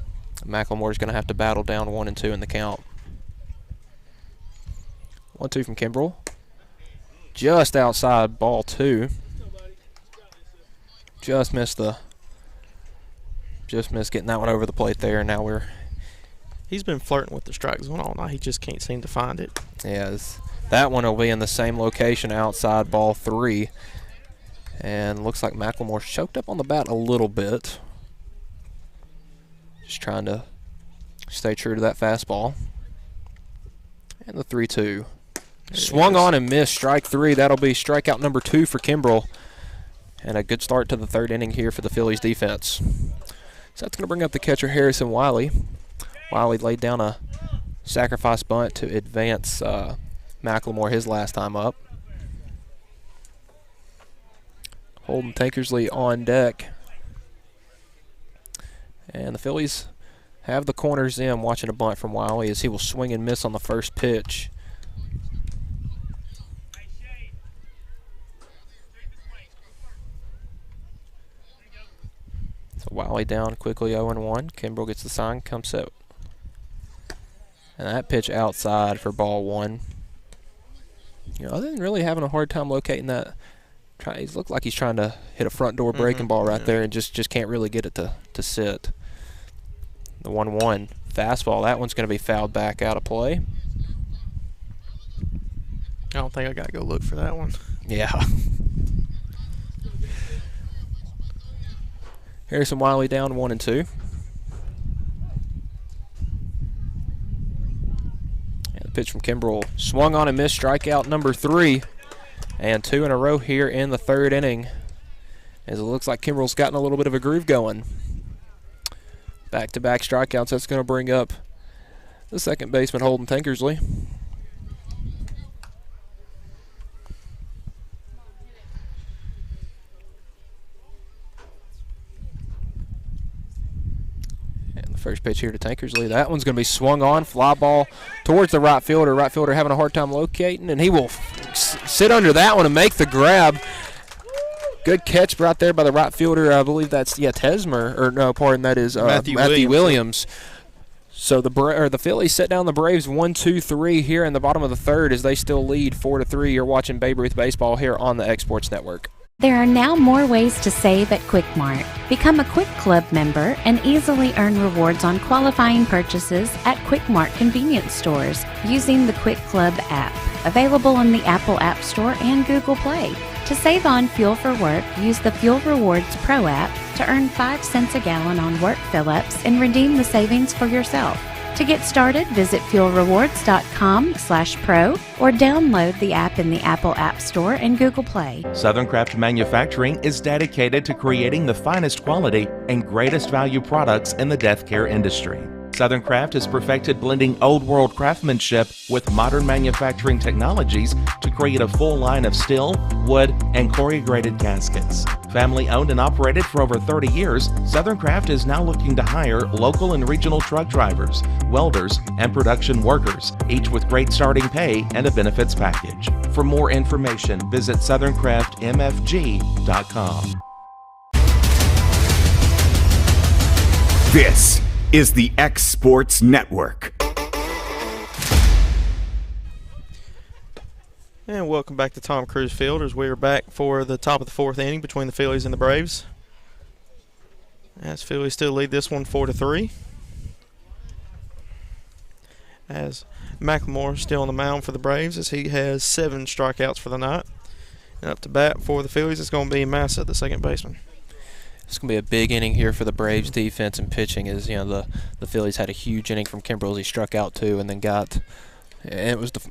McLemore's going to have to battle down 1 and 2 in the count. 1-2 from Kimbrell, just outside, ball 2. Just missed getting that one over the plate there. Now he's been flirting with the strike zone all night. He just can't seem to find it. Yes, that one will be in the same location, outside, ball 3. And looks like McLemore's choked up on the bat a little bit. Just trying to stay true to that fastball. And the 3-2. Swung on and missed, strike 3. That'll be strikeout number 2 for Kimbrell. And a good start to the 3rd inning here for the Phillies defense. So that's going to bring up the catcher, Harrison Wiley. Wiley laid down a sacrifice bunt to advance McLemore his last time up. Holden Tankersley on deck. And the Phillies have the corners in, watching a bunt from Wiley as he will swing and miss on the first pitch. So Wiley down quickly, 0-1. Kimbrell gets the sign, comes set. And that pitch outside for ball 1. Other than really having a hard time locating that, he looked like he's trying to hit a front door breaking ball right there and just can't really get it to sit. The 1-1 fastball, that one's going to be fouled back out of play. I don't think I got to go look for that one. Yeah. Harrison Wiley down 1 and 2. And the pitch from Kimbrell swung on and missed, strikeout number 3. And 2 in a row here in the 3rd inning, as it looks like Kimbrell's gotten a little bit of a groove going. Back-to-back strikeouts. That's going to bring up the second baseman, Holden Tankersley. And the first pitch here to Tankersley. That one's going to be swung on. Fly ball towards the right fielder. Right fielder having a hard time locating, and he will sit under that one and make the grab. Good catch right there by the right fielder. I believe that's, Tesmer. Or no, pardon, that is Matthew Williams. So the Phillies set down the Braves 1-2-3 here in the bottom of the 3rd as they still lead 4-3. You're watching Babe Ruth Baseball here on the X Sports Network. There are now more ways to save at Quick Mart. Become a Quick Club member and easily earn rewards on qualifying purchases at Quick Mart convenience stores using the Quick Club app, available on the Apple App Store and Google Play. To save on fuel for work, use the Fuel Rewards Pro app to earn 5 cents a gallon on work fill-ups and redeem the savings for yourself. To get started, visit fuelrewards.com/pro or download the app in the Apple App Store and Google Play. Southern Craft Manufacturing is dedicated to creating the finest quality and greatest value products in the death care industry. Southern Craft has perfected blending old world craftsmanship with modern manufacturing technologies to create a full line of steel, wood, and corrugated caskets. Family owned and operated for over 30 years, Southern Craft is now looking to hire local and regional truck drivers, welders, and production workers, each with great starting pay and a benefits package. For more information, visit southerncraftmfg.com. This is the X Sports Network. And welcome back to Tom Cruise Field as we are back for the top of the 4th inning between the Phillies and the Braves. As Phillies still lead this one 4-3. As McLemore still on the mound for the Braves as he has 7 strikeouts for the night. And up to bat for the Phillies is going to be Massa, the second baseman. It's going to be a big inning here for the Braves defense and pitching as, the Phillies had a huge inning from Kimbrell as he struck out 2 and then got, and it was the 2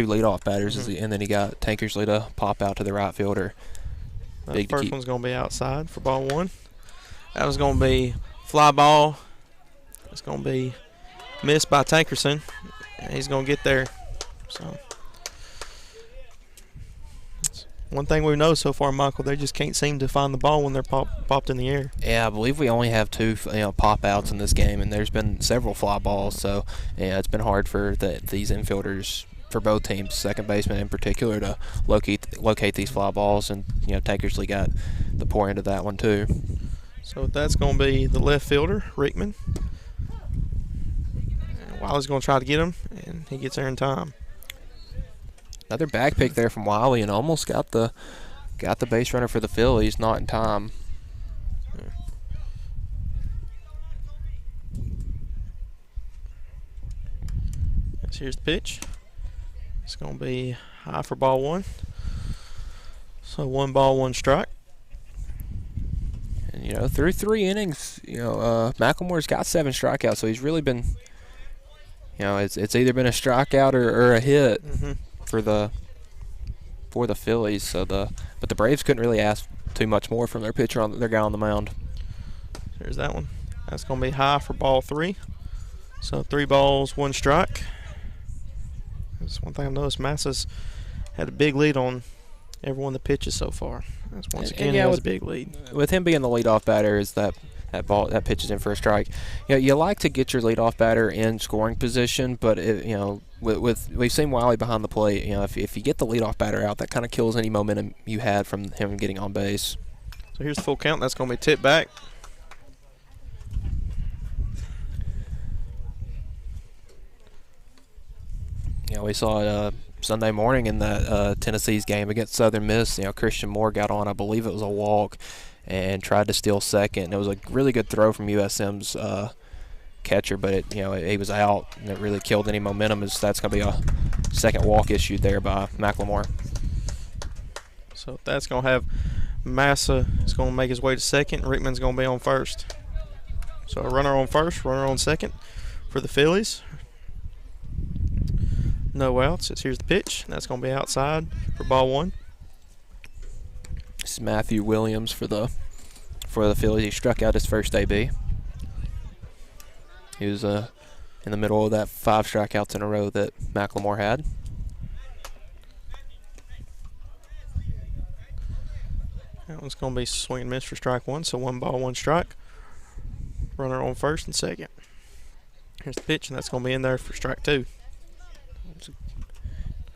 leadoff batters and then he got Tankersley to pop out to the right fielder. The first one's going to be outside for ball 1. That was going to be fly ball. It's going to be missed by Tankerson, and he's going to get there. So one thing we know so far, Michael, they just can't seem to find the ball when they're popped in the air. Yeah, I believe we only have 2 pop outs in this game, and there's been several fly balls. So it's been hard for these infielders for both teams, second baseman in particular, to locate these fly balls. And Tankersley got the poor end of that one too. So that's going to be the left fielder, Rickman. And Wiley's going to try to get him, and he gets there in time. Another back pick there from Wiley, and almost got the base runner for the Phillies, not in time. Here's the pitch. It's going to be high for ball 1. So 1 ball, 1 strike. And through 3 innings, McLemore's got 7 strikeouts, so he's really been, it's either been a strikeout or a hit. For the Phillies, but the Braves couldn't really ask too much more from their pitcher their guy on the mound. There's that one. That's going to be high for ball 3. So 3 balls, 1 strike. That's one thing I've noticed. Massa's had a big lead on everyone that pitches so far. That's once again he has a big lead. With him being the leadoff batter, is that pitch is in for a strike. You like to get your leadoff batter in scoring position, but we've seen Wiley behind the plate. If you get the leadoff batter out, that kind of kills any momentum you had from him getting on base. So here's the full count. That's going to be tipped back. We saw Sunday morning in that Tennessee's game against Southern Miss. Christian Moore got on, I believe it was a walk, and tried to steal second. And it was a really good throw from USM's catcher, but he was out, and it really killed any momentum. As that's going to be a second walk issued there by McLemore. So that's going to have Massa is going to make his way to second. Rickman's going to be on first. So a runner on first, runner on second for the Phillies. No outs. Here's the pitch. That's going to be outside for ball 1. This is Matthew Williams for the Phillies. He struck out his first AB. He was in the middle of that 5 strikeouts in a row that McLemore had. That one's going to be swing and miss for strike 1, so 1 ball, 1 strike. Runner on first and second. Here's the pitch, and that's going to be in there for strike 2.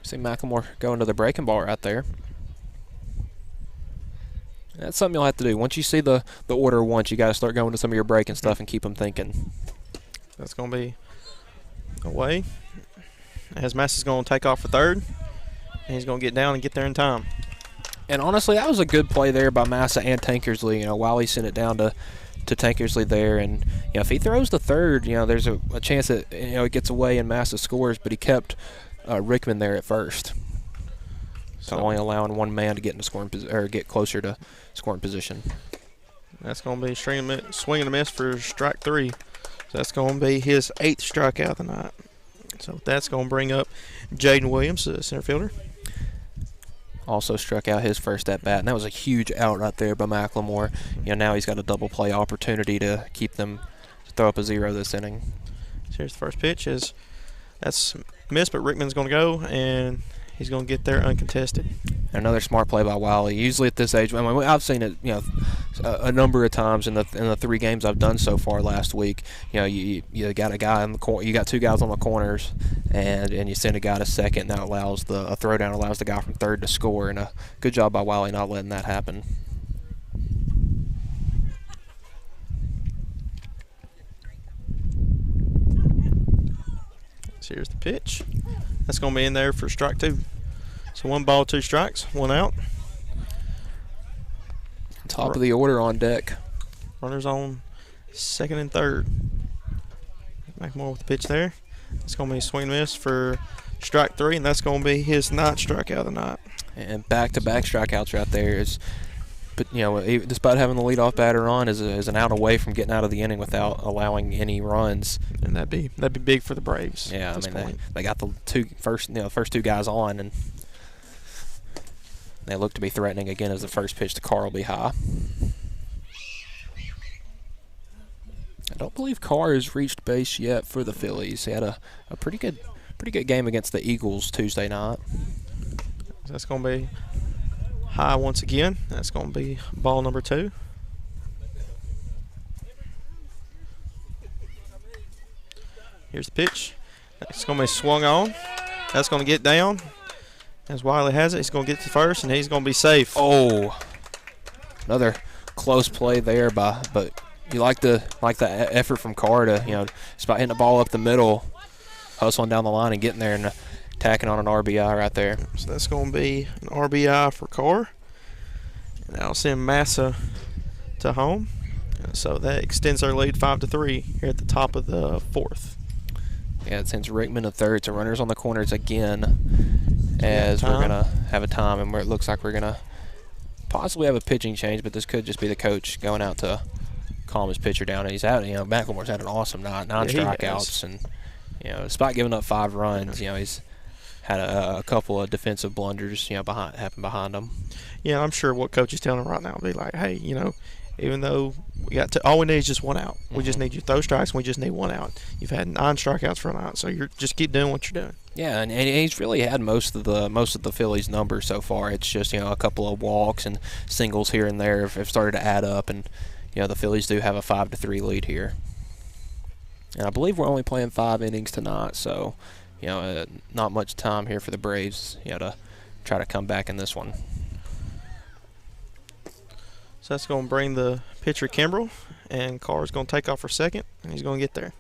See McLemore going to the breaking ball right there. That's something you'll have to do. Once you see the order once, you got to start going to some of your breaking stuff and keep them thinking. That's going to be away. As Massa's going to take off for third, and he's going to get down and get there in time. And honestly, that was a good play there by Massa and Tankersley. You know, Wiley sent it down to Tankersley there, and you know, if he throws the third, you know, there's a chance that it gets away and Massa scores. But he kept Rickman there at first, so only allowing one man to get into scoring or get closer to scoring position. That's going to be swing and a miss for strike 3. So that's going to be his 8th strikeout of the night. So that's going to bring up Jaden Williams, the center fielder. Also struck out his first at bat, and that was a huge out right there by McLemore. You know, now he's got a double play opportunity to keep them to throw up a 0 this inning. So here's the first pitch. That's missed, but Rickman's going to go, and he's going to get there uncontested. Another smart play by Wiley. Usually at this age, I mean, I've seen it, you know, a number of times in the 3 games I've done so far last week. You know, you got a guy in the corner, you got 2 guys on the corners, and you send a guy to second. That allows a throwdown allows the guy from third to score, and a good job by Wiley not letting that happen. So here's the pitch. That's going to be in there for strike 2. So 1 ball, 2 strikes, 1 out. Top of the order on deck. Runners on second and third. McLemore with the pitch there. It's going to be a swing and miss for strike 3, and that's going to be his 9th strikeout of the night. And back-to-back strikeouts right there but you know, despite having the leadoff batter on, is an out away from getting out of the inning without allowing any runs. And that'd be big for the Braves. Yeah, I mean they got the first 2 guys on, and they look to be threatening again as the first pitch to Carr will be high. I don't believe Carr has reached base yet for the Phillies. He had a pretty good game against the Eagles Tuesday night. That's going to be high once again. That's going to be ball number 2. Here's the pitch. It's going to be swung on. That's going to get down. As Wiley has it, he's going to get to first, and he's going to be safe. Oh, another close play there but you like the effort from Carr to, you know, it's about hitting the ball up the middle, hustling down the line and getting there and tacking on an RBI right there. So that's going to be an RBI for Carr. And that'll send Massa to home. So that extends our lead 5-3 here at the top of the 4th. Yeah, it sends Rickman to third. So runners on the corners again as we're going to have a time, and where it looks like we're going to possibly have a pitching change, but this could just be the coach going out to calm his pitcher down. And he's out, you know, McLemore's had an awesome night, 9 strikeouts, and, you know, despite giving up 5 runs, you know, he's had a couple of defensive blunders, you know, happen behind him. Yeah, I'm sure what coach is telling him right now will be like, hey, you know, even though we got all we need is just 1 out. We just need you to throw strikes, and we just need 1 out. You've had 9 strikeouts for a night, so you're just keep doing what you're doing. Yeah, and he's really had most of the Phillies' numbers so far. It's just, you know, a couple of walks and singles here and there have started to add up, and, you know, the Phillies do have a 5-3 lead here. And I believe we're only playing 5 innings tonight, so, you know, not much time here for the Braves, you know, to try to come back in this one. So that's going to bring the pitcher Kimbrell, and Carr's going to take off for second, and he's going to get there.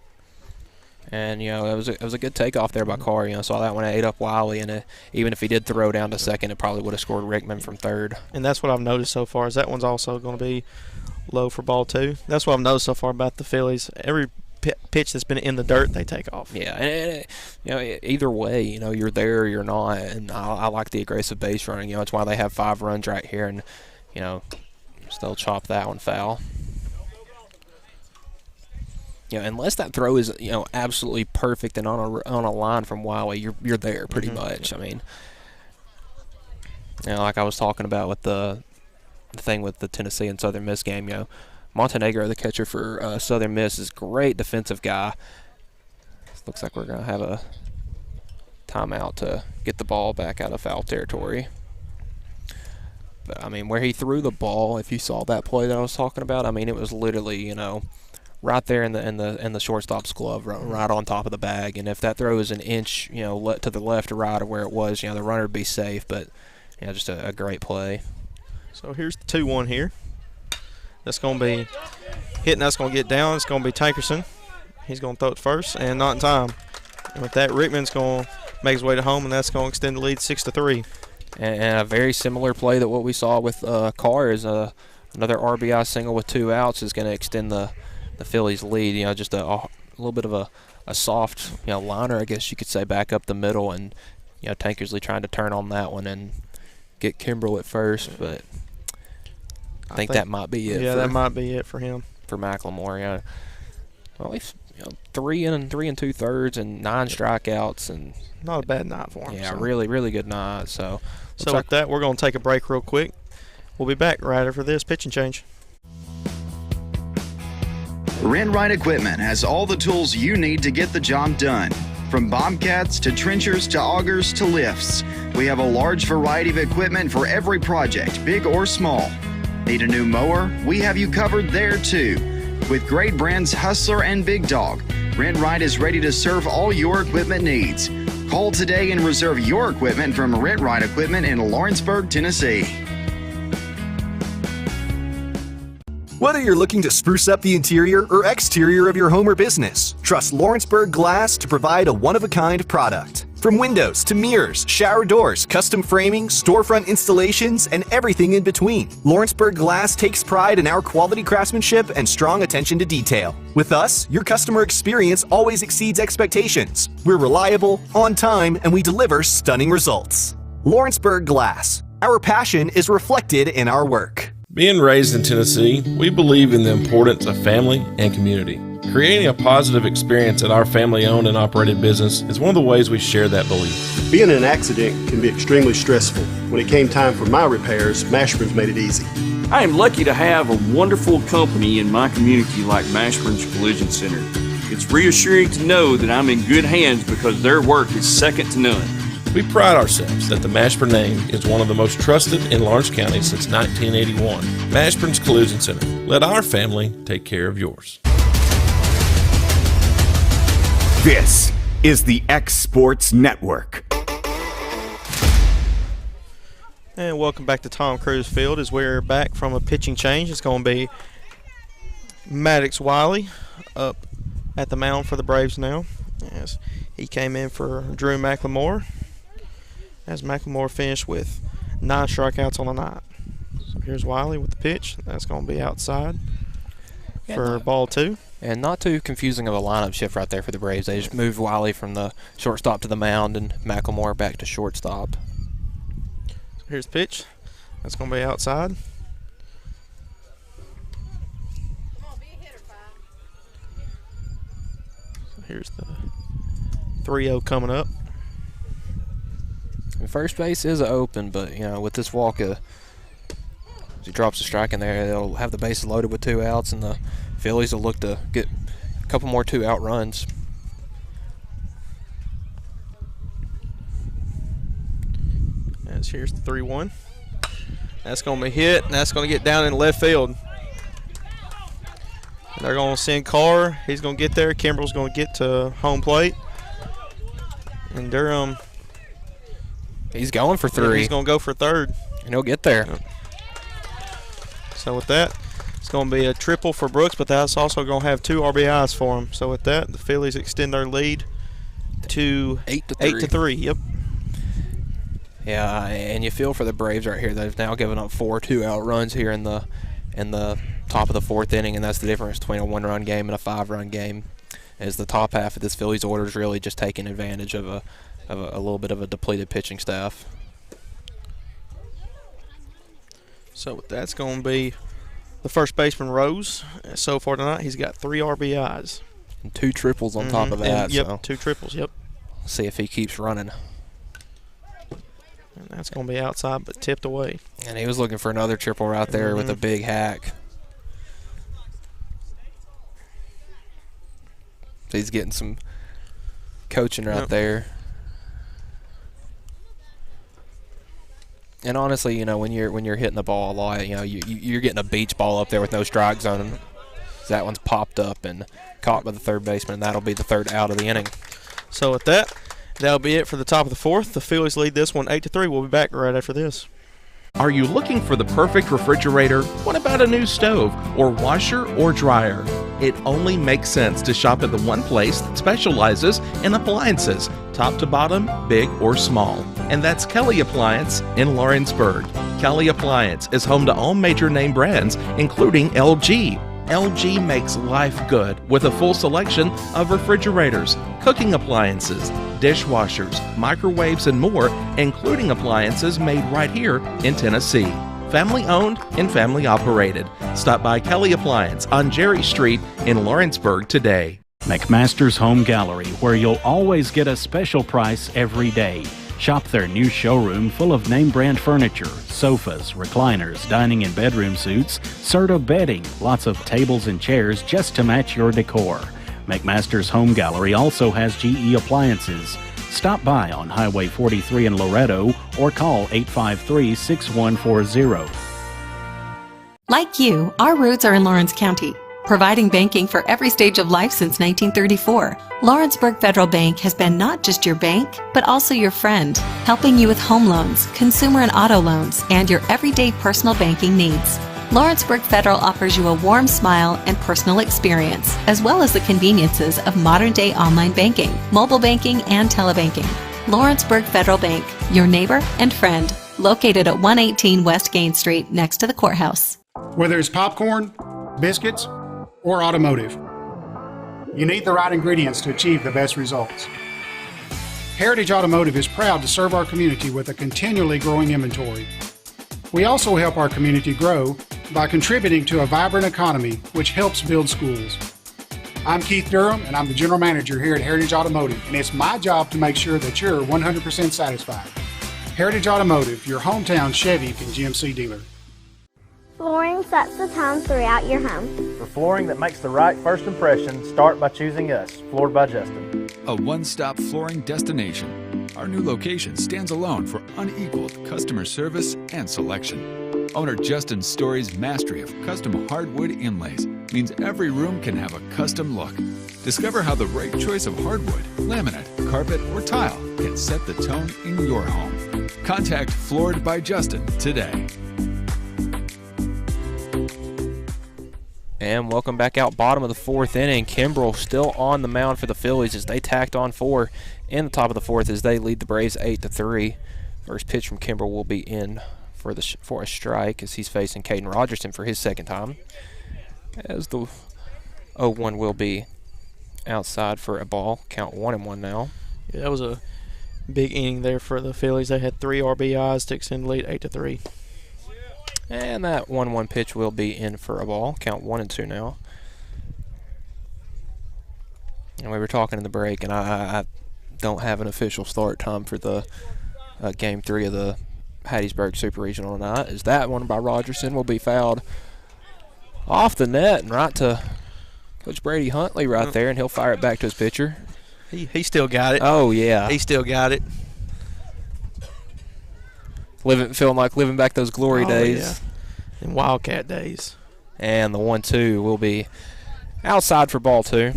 And, you know, it was a good takeoff there by Carr. You know, saw that one ate up Wiley, and even if he did throw down to second, it probably would have scored Rickman from third. And that's what I've noticed so far, is that one's also going to be low for ball 2. That's what I've noticed so far about the Phillies. Every pitch that's been in the dirt, they take off. Yeah, and you know, either way, you know, you're there or you're not, and I like the aggressive base running. You know, it's why they have 5 runs right here, and, you know, still chop that one foul. You know, unless that throw is, you know, absolutely perfect and on a line from Wiley, you're there pretty much. I mean, you know, like I was talking about with the the thing with the Tennessee and Southern Miss game. Montenegro, the catcher for Southern Miss, is a great defensive guy. Looks like we're going to have a timeout to get the ball back out of foul territory. But, I mean, where he threw the ball, if you saw that play that I was talking about, I mean, it was literally, right there in the shortstop's glove, right on top of the bag. And if that throw is an inch, to the left or right of where it was, the runner would be safe. But, just a great play. So here's the 2-1 here. That's going to be hitting. That's going to get down. It's going to be Tankerson. He's going to throw it first, and not in time. And with that, Rickman's going to make his way to home, and that's going to extend the lead 6-3. And a very similar play that what we saw with Carr is another RBI single with 2 outs is going to extend the Phillies' lead. Just a little bit of a soft liner, I guess you could say, back up the middle, and Tankersley trying to turn on that one and get Kimbrell at first, but I think that might be it. Yeah, that might be it for him. For McLemore, well, he's 3 2/3 and 9 strikeouts, and not a bad night for him. Yeah, really, really good night. So with that, we're going to take a break real quick. We'll be back right after this pitching change. Rent Right Equipment has all the tools you need to get the job done. From bobcats to trenchers to augers to lifts, we have a large variety of equipment for every project, big or small. Need a new mower? We have you covered there too. With great brands Hustler and Big Dog, Rent Right is ready to serve all your equipment needs. Call today and reserve your equipment from Rent Right Equipment in Lawrenceburg, Tennessee. Whether you're looking to spruce up the interior or exterior of your home or business, trust Lawrenceburg Glass to provide a one-of-a-kind product. From windows to mirrors, shower doors, custom framing, storefront installations, and everything in between, Lawrenceburg Glass takes pride in our quality craftsmanship and strong attention to detail. With us, your customer experience always exceeds expectations. We're reliable, on time, and we deliver stunning results. Lawrenceburg Glass. Our passion is reflected in our work. Being raised in Tennessee, we believe in the importance of family and community. Creating a positive experience at our family-owned and operated business is one of the ways we share that belief. Being in an accident can be extremely stressful. When it came time for my repairs, Mashburn's made it easy. I am lucky to have a wonderful company in my community like Mashburn's Collision Center. It's reassuring to know that I'm in good hands because their work is second to none. We pride ourselves that the Mashburn name is one of the most trusted in Lawrence County since 1981. Mashburn's Collision Center. Let our family take care of yours. This is the X Sports Network. And welcome back to Tom Cruise Field as we're back from a pitching change. It's going to be Maddox Wiley up at the mound for the Braves now. As he came in for Drew McLemore. As McLemore finished with 9 strikeouts on the night. So here's Wiley with the pitch. That's going to be outside for ball 2. And not too confusing of a lineup shift right there for the Braves. They just moved Wiley from the shortstop to the mound and McLemore back to shortstop. So here's the pitch. That's going to be outside. So here's the 3-0 coming up. And first base is open, but with this walk, as he drops a strike in there, they'll have the bases loaded with 2 outs, and the Phillies will look to get a couple more 2-out runs. As here's the 3-1. That's going to be hit, and that's going to get down in left field. And they're going to send Carr. He's going to get there. Kimbrell's going to get to home plate. And Durham. He's going for 3. He's going to go for third. And he'll get there. Yep. So with that, it's going to be a triple for Brooks, but that's also going to have 2 RBIs for him. So with that, the Phillies extend their lead to 8-3. Yep. Yeah, and you feel for the Braves right here. They've now given up 4 2-out runs here in the top of the 4th inning, and that's the difference between a 1-run game and a 5-run game. As the top half of this Phillies order is really just taking advantage of a little bit of a depleted pitching staff. So that's going to be the first baseman, Rose. So far tonight, he's got 3 RBIs. And 2 triples on top of that. And, yep, so 2 triples, yep. See if he keeps running. And That's going to be outside but tipped away. And he was looking for another triple right there with a big hack. So he's getting some coaching right there. And honestly, you know, when you're hitting the ball a lot, you know, you're getting a beach ball up there with no strike zone. That one's popped up and caught by the third baseman, and that'll be the third out of the inning. So with that, that'll be it for the top of the fourth. The Phillies lead this one 8-3. We'll be back right after this. Are you looking for the perfect refrigerator? What about a new stove or washer or dryer? It only makes sense to shop at the one place that specializes in appliances, top to bottom, big or small. And that's Kelly Appliance in Lawrenceburg. Kelly Appliance is home to all major name brands, including LG. LG makes life good with a full selection of refrigerators, cooking appliances, dishwashers, microwaves, and more, including appliances made right here in Tennessee. Family owned and family operated. Stop by Kelly Appliance on Jerry Street in Lawrenceburg today. McMaster's Home Gallery, where you'll always get a special price every day. Shop their new showroom full of name brand furniture, sofas, recliners, dining and bedroom suites, Serta bedding, lots of tables and chairs just to match your decor. McMaster's Home Gallery also has GE appliances. Stop by on Highway 43 in Loretto or call 853-6140. Like you, our roots are in Lawrence County, providing banking for every stage of life since 1934. Lawrenceburg Federal Bank has been not just your bank, but also your friend, helping you with home loans, consumer and auto loans, and your everyday personal banking needs. Lawrenceburg Federal offers you a warm smile and personal experience, as well as the conveniences of modern-day online banking, mobile banking, and telebanking. Lawrenceburg Federal Bank, your neighbor and friend, located at 118 West Gain Street, next to the courthouse. Whether it's popcorn, biscuits, or automotive, you need the right ingredients to achieve the best results. Heritage Automotive is proud to serve our community with a continually growing inventory. We also help our community grow by contributing to a vibrant economy, which helps build schools. I'm Keith Durham, and I'm the General Manager here at Heritage Automotive, and it's my job to make sure that you're 100% satisfied. Heritage Automotive, your hometown Chevy and GMC dealer. Flooring sets the tone throughout your home. For flooring that makes the right first impression, start by choosing us, Floored by Justin. A one-stop flooring destination. Our new location stands alone for unequaled customer service and selection. Owner Justin Story's mastery of custom hardwood inlays means every room can have a custom look. Discover how the right choice of hardwood, laminate, carpet, or tile can set the tone in your home. Contact Floored by Justin today. And welcome back out, bottom of the fourth inning. Kimbrell still on the mound for the Phillies as they tacked on 4 in the top of the fourth as they lead the Braves 8-3. First pitch from Kimbrell will be in for a strike as he's facing Caden Rogerson for his second time. As the 0-1 will be outside for a ball. Count 1-1 now. Yeah, that was a big inning there for the Phillies. They had 3 RBIs to extend the lead 8-3. And that 1-1 pitch will be in for a ball. Count 1-2 now. And we were talking in the break, and I don't have an official start time for the Game 3 of the Hattiesburg Super Regional tonight. As that one by Rogerson will be fouled off the net and right to Coach Brady Huntley right there, and he'll fire it back to his pitcher. He still got it. Oh, yeah. He still got it. Feeling like living back those glory days. Yeah. And Wildcat days. And the 1-2 will be outside for ball 2.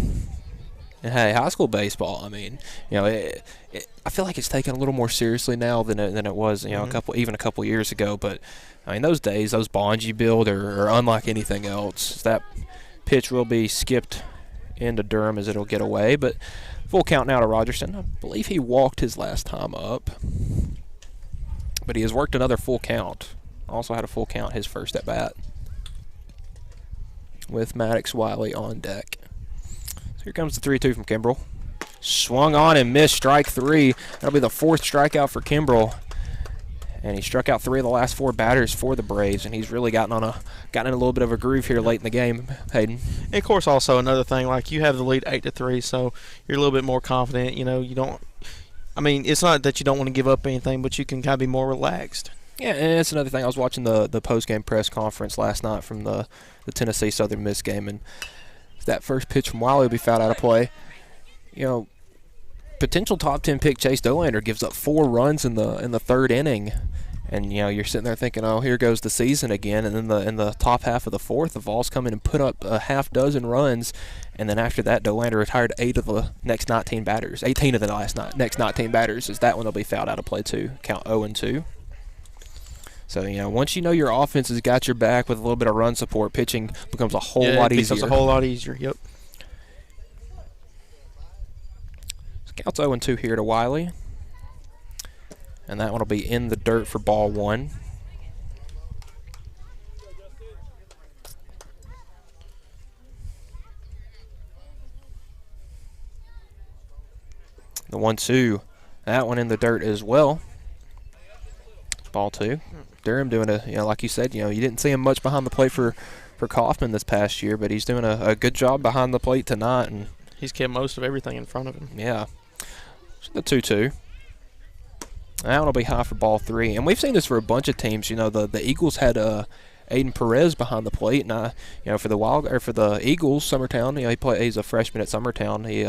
And hey, high school baseball, I mean, you know, I feel like it's taken a little more seriously now than it was, you know, a couple years ago. But I mean, those days, those bonds you build are unlike anything else. That pitch will be skipped into Durham as it'll get away. But full count now to Rogerson. I believe he walked his last time up. But he has worked another full count. Also had a full count his first at bat. With Maddox Wiley on deck. So here comes the 3-2 from Kimbrell. Swung on and missed, strike 3. That'll be the 4th strikeout for Kimbrell. And he struck out 3 of the last 4 batters for the Braves, and he's really gotten in a little bit of a groove here late in the game, Hayden. And of course, also another thing, like you have the lead 8-3, so you're a little bit more confident. You know, I mean, it's not that you don't want to give up anything, but you can kind of be more relaxed. Yeah, and that's another thing. I was watching the post-game press conference last night from the Tennessee Southern Miss game, and that first pitch from Wiley will be fouled out of play. You know, potential top 10 pick Chase Dolander gives up 4 runs in the third inning, and you know you're sitting there thinking, oh, here goes the season again. And then in the top half of the fourth, the Vols come in and put up a half dozen runs, and then after that, Dolander retired 8 of the next 19 batters, 18 of the next 19 batters. Is that one will be fouled out of play too? Count 0-2. So, you know, once you know your offense has got your back with a little bit of run support, pitching becomes a whole lot easier. It becomes a whole lot easier, yep. So counts 0-2 here to Wiley. And that one will be in the dirt for ball 1. The 1-2, that one in the dirt as well. Ball 2. Durham doing like you said, you didn't see him much behind the plate for Kaufman this past year, but he's doing a good job behind the plate tonight, and he's kept most of everything in front of him. Yeah. So the 2-2. That one will be high for ball 3, and we've seen this for a bunch of teams. You know, the Eagles had Aiden Perez behind the plate, and for the Eagles, Summertown, he's a freshman at Summertown. He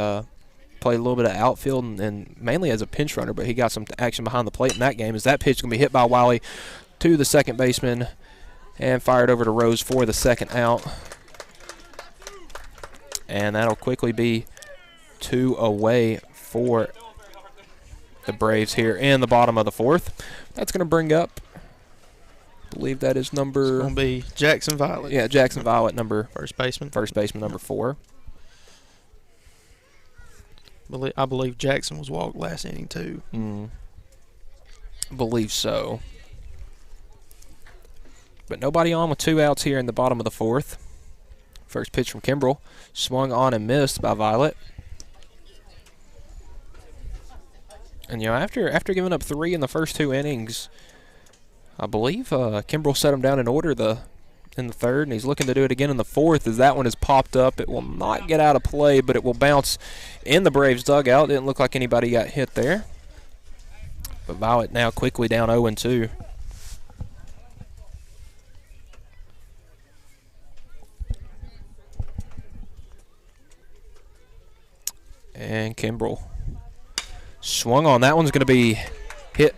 played a little bit of outfield and mainly as a pinch runner, but he got some action behind the plate in that game. As that pitch is going to be hit by Wiley to the second baseman and fired over to Rose for the second out. And that'll quickly be 2 away for the Braves here in the bottom of the fourth. That's going to bring up, I believe that is number... It's going to be Jackson Violet. Yeah, Jackson Violet, First baseman number 4. I believe Jackson was walked last inning too. I believe so. But nobody on with 2 outs here in the bottom of the fourth. First pitch from Kimbrell, swung on and missed by Violet. And after giving up 3 in the first 2 innings, I believe Kimbrell set him down in order in the third, and he's looking to do it again in the fourth. As that one is popped up, it will not get out of play, but it will bounce in the Braves dugout. Didn't look like anybody got hit there. But Violet now quickly down 0-2. And Kimbrell swung on. That one's going to be hit.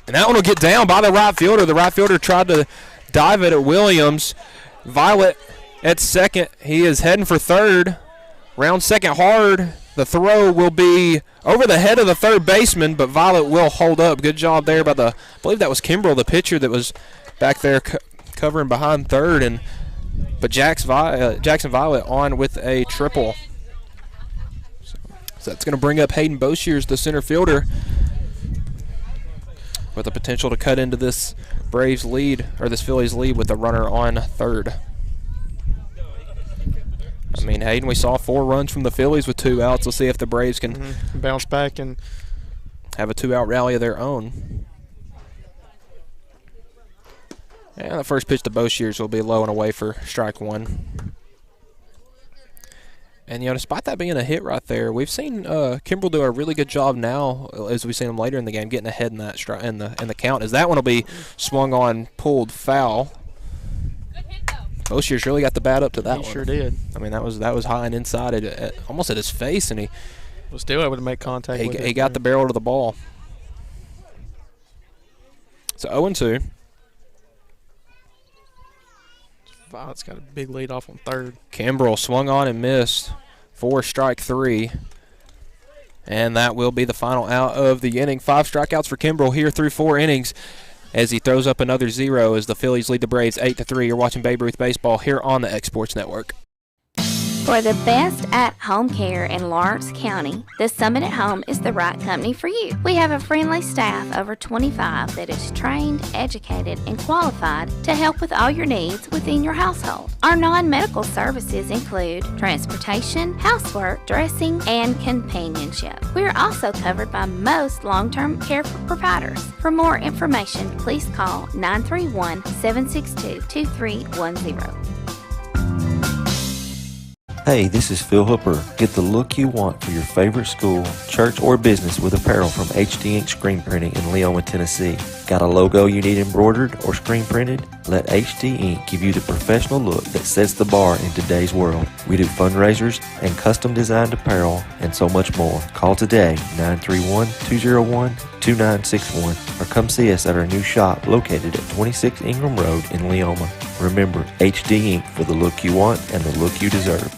And that one will get down by the right fielder. The right fielder tried to dive it at Williams. Violet at second. He is heading for third. Round second hard. The throw will be over the head of the third baseman, but Violet will hold up. Good job there by I believe that was Kimbrell, the pitcher that was back there covering behind third. But Jackson Violet on with a triple. So that's going to bring up Hayden Boshiers, the center fielder, with the potential to cut into this Braves lead, or this Phillies lead, with a runner on third. I mean, Hayden, we saw 4 runs from the Phillies with 2 outs. Let's see if the Braves can bounce back and have a 2-out rally of their own. And the first pitch to Boshiers will be low and away for strike 1. And, despite that being a hit right there, we've seen Kimbrell do a really good job now, as we've seen him later in the game, getting ahead in that in the count. As that one will be swung on, pulled foul. Boshiers really got the bat up to that one. He sure did. I mean, that was high and inside, almost at his face, and he was still able to make contact with it. He got the barrel to the ball. So 0-2. Violet's got a big lead off on third. Kimbrell swung on and missed for strike 3. And that will be the final out of the inning. 5 strikeouts for Kimbrell here through 4 innings as he throws up another 0 as the Phillies lead the Braves 8-3. You're watching Babe Ruth Baseball here on the X Sports Network. For the best at-home care in Lawrence County, the Summit at Home is the right company for you. We have a friendly staff over 25 that is trained, educated, and qualified to help with all your needs within your household. Our non-medical services include transportation, housework, dressing, and companionship. We are also covered by most long-term care providers. For more information, please call 931-762-2310. Hey, this is Phil Hooper. Get the look you want for your favorite school, church, or business with apparel from HD Ink Screen Printing in Leoma, Tennessee. Got a logo you need embroidered or screen printed? Let HD Ink give you the professional look that sets the bar in today's world. We do fundraisers and custom designed apparel and so much more. Call today, 931-201-2961, or come see us at our new shop located at 26 Ingram Road in Leoma. Remember, HD Ink for the look you want and the look you deserve.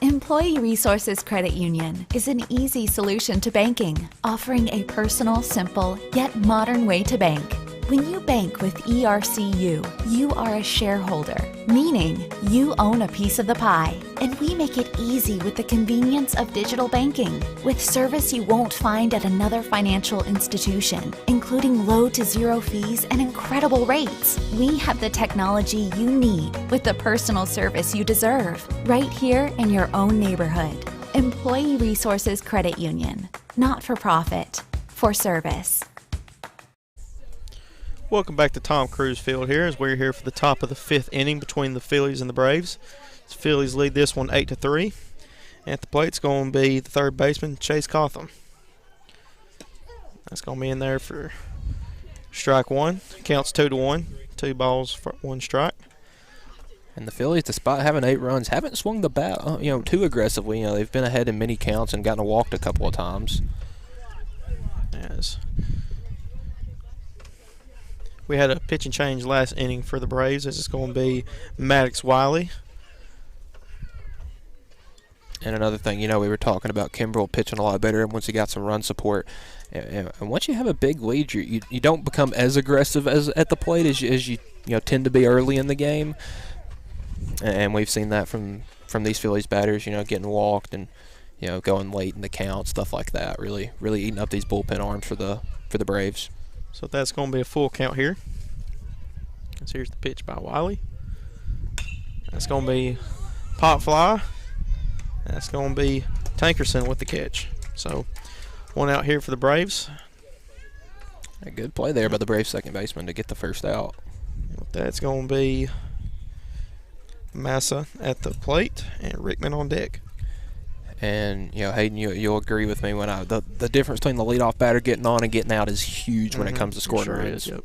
Employee Resources Credit Union is an easy solution to banking, offering a personal, simple, yet modern way to bank. When you bank with ERCU, you are a shareholder, meaning you own a piece of the pie. And we make it easy with the convenience of digital banking, with service you won't find at another financial institution, including low to zero fees and incredible rates. We have the technology you need with the personal service you deserve, right here in your own neighborhood. Employee Resources Credit Union, not for profit, for service. Welcome back to Tom Cruise Field here, as we're here for the top of the 5th inning between the Phillies and the Braves. The Phillies lead this one 8-3. At the plate, it's going to be the third baseman, Chase Cotham. That's going to be in there for strike one. Counts 2-1. 2 balls for 1 strike. And the Phillies, despite having 8 runs, haven't swung the bat, too aggressively. They've been ahead in many counts and gotten walked a couple of times. Yes. We had a pitch and change last inning for the Braves. This is going to be Maddox Wiley. And another thing, we were talking about Kimbrel pitching a lot better once he got some run support. And once you have a big lead, you don't become as aggressive as at the plate as you tend to be early in the game. And we've seen that from these Phillies batters, getting walked and going late in the count, stuff like that. Really eating up these bullpen arms for the Braves. So that's going to be a full count here. So here's the pitch by Wiley. That's going to be pop fly. That's going to be Tankerson with the catch. So 1 out here for the Braves. A good play there by the Braves second baseman to get the first out. That's going to be Massa at the plate and Rickman on deck. And Hayden, you'll agree with me when the difference between the leadoff batter getting on and getting out is huge when it comes to scoring runs. Yep.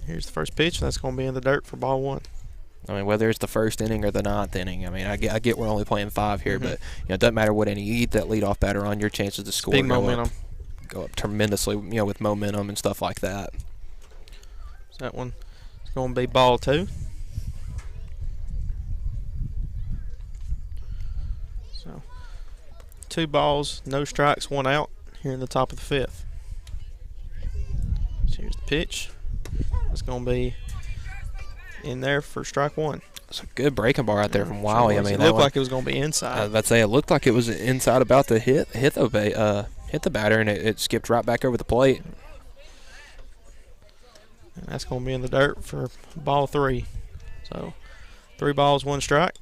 Here's the first pitch. That's going to be in the dirt for ball 1. Whether it's the first inning or the 9th inning, I get we're only playing 5 here, but it doesn't matter what inning you eat that leadoff batter on, your chances to score big momentum. Go up tremendously, with momentum and stuff like that. So that one is going to be ball 2. So 2 balls, no strikes, 1 out here in the top of the 5th. So here's the pitch. It's going to be in there for strike 1. It's a good breaking ball right there from Wiley. It looked like it was going to be inside. I was about to say it looked like it was inside, about to hit the batter, and it skipped right back over the plate. And that's going to be in the dirt for ball 3. So 3 balls, 1 strike.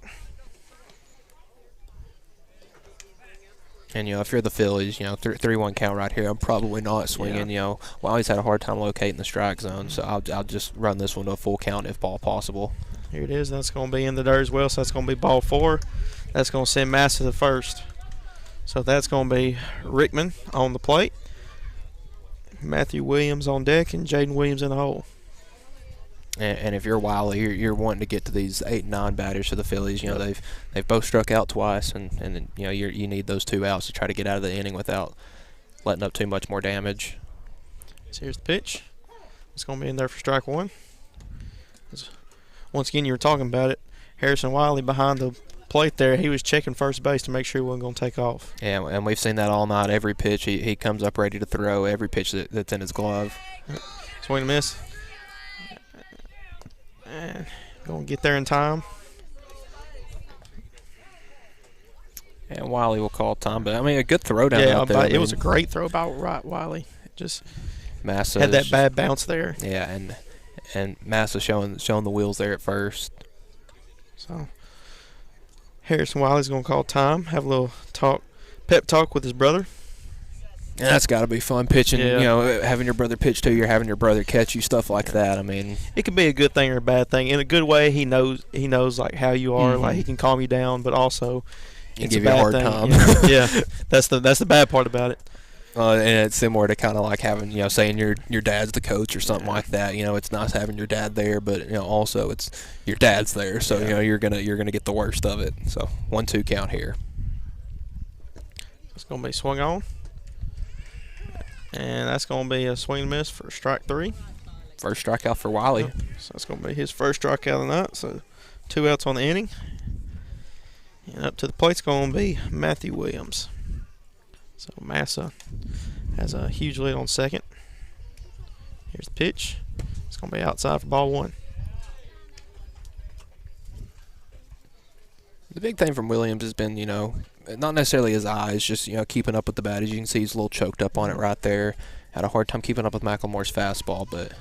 And, if you're the Phillies, 3-1 count right here, I'm probably not swinging. Wiley's had a hard time locating the strike zone, so I'll just run this one to a full count if all possible. Here it is. That's going to be in the dirt as well, so that's going to be ball 4. That's going to send Massa to the first. So that's going to be Rickman on the plate, Matthew Williams on deck, and Jaden Williams in the hole. And if you're Wiley, you're wanting to get to these 8 and 9 batters for the Phillies. They've both struck out twice, and you need those 2 outs to try to get out of the inning without letting up too much more damage. So here's the pitch. It's going to be in there for strike 1. Once again, you were talking about it. Harrison Wiley behind the plate there, he was checking first base to make sure he wasn't going to take off. Yeah, and we've seen that all night. Every pitch, he comes up ready to throw. Every pitch that's in his glove. Swing and miss. And going to get there in time. And Wiley will call time, but a good throw down out there. It was a great throw by Wiley. Just Massa had that bad bounce there. Yeah, and Massa showing the wheels there at first. So Harrison Wiley's going to call time, have a little pep talk with his brother. And that's got to be fun pitching, Yeah. you know, having your brother pitch to you, or having your brother catch you, stuff like that. I mean, it can be a good thing or a bad thing. In a good way, he knows like how you are, like Mhm. he can calm you down, but also He it's give a you a bad hard thing. time. Yeah, that's the bad part about it. and it's similar to kind of like having, you know, saying your dad's the coach or something like that. You know, it's nice having your dad there, but you know, also it's your dad's there, so you know you're gonna get the worst of it. So 1-2 count here. It's gonna be swung on, and that's gonna be a swing and miss for strike 3. First strikeout for Wiley. So that's gonna be his first strikeout of the night. So 2 outs on the inning, and up to the plate's gonna be Matthew Williams. So Massa has a huge lead on second. Here's the pitch. It's going to be outside for ball 1. The big thing from Williams has been, you know, not necessarily his eyes, just, you know, keeping up with the bat. As you can see, he's a little choked up on it right there. Had a hard time keeping up with McLemore's fastball, but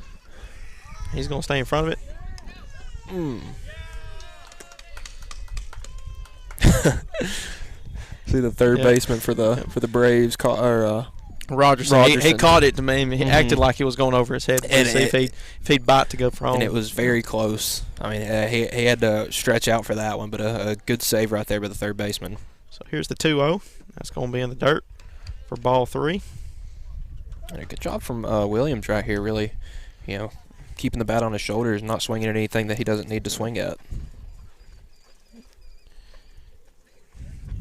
he's going to stay in front of it. See the third baseman for the Braves, Rogerson. He caught it to me. He Mhm. acted like he was going over his head to see if he'd bite to go for home. And it was very close. I mean, he had to stretch out for that one, but a good save right there by the third baseman. So here's the 2-0. That's going to be in the dirt for ball 3. And a good job from Williams right here, really, you know, keeping the bat on his shoulders, not swinging at anything that he doesn't need to swing at.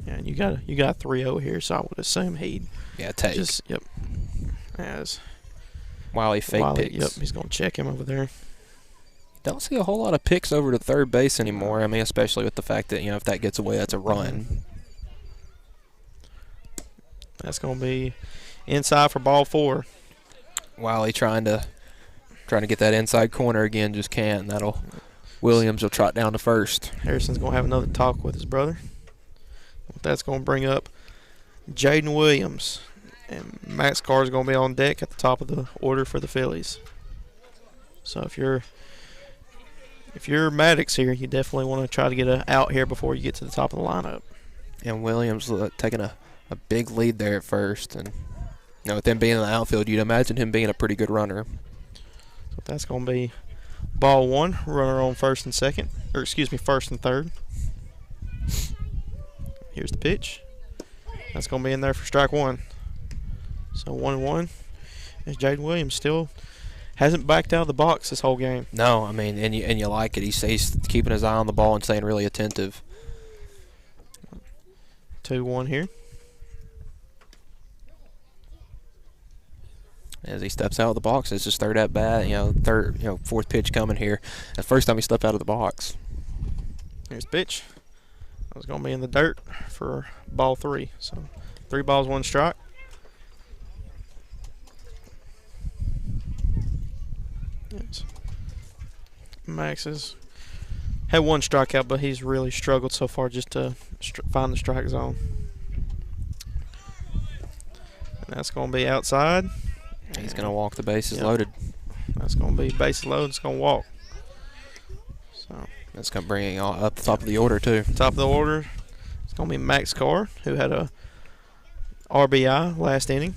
Yeah, and you got 3-0 here, so I would assume he'd take. Just as Wiley fake picks. Yep, he's gonna check him over there. Don't see a whole lot of picks over to third base anymore. I mean, especially with the fact that, you know, if that gets away, that's a run. That's gonna be inside for ball 4. Wiley trying to get that inside corner again, just can't. And that'll Williams will trot down to first. Harrison's gonna have another talk with his brother. That's gonna bring up Jaden Williams, and Max Carr is going to be on deck at the top of the order for the Phillies. So if you're Maddox here, you definitely want to try to get a out here before you get to the top of the lineup. And Williams taking a big lead there at first, and you know, with them being in the outfield, you'd imagine him being a pretty good runner. So that's going to be ball 1, runner on first and second, or excuse me, first and third. Here's the pitch. That's going to be in there for strike 1. So 1-1. As Jaden Williams still hasn't backed out of the box this whole game. No, I mean, and you like it. He's keeping his eye on the ball and staying really attentive. 2-1 here. As he steps out of the box, it's his third at bat. Fourth pitch coming here. The first time he stepped out of the box. Here's the pitch. That was going to be in the dirt for ball 3. So 3 balls, 1 strike. Yes. Max has had 1 strikeout, but he's really struggled so far just to find the strike zone. And that's going to be outside. He's going to walk the bases loaded. That's going to be bases loaded. It's going to walk. So that's going to bring it up the top of the order, too. Top of the order, it's going to be Max Carr, who had a RBI last inning.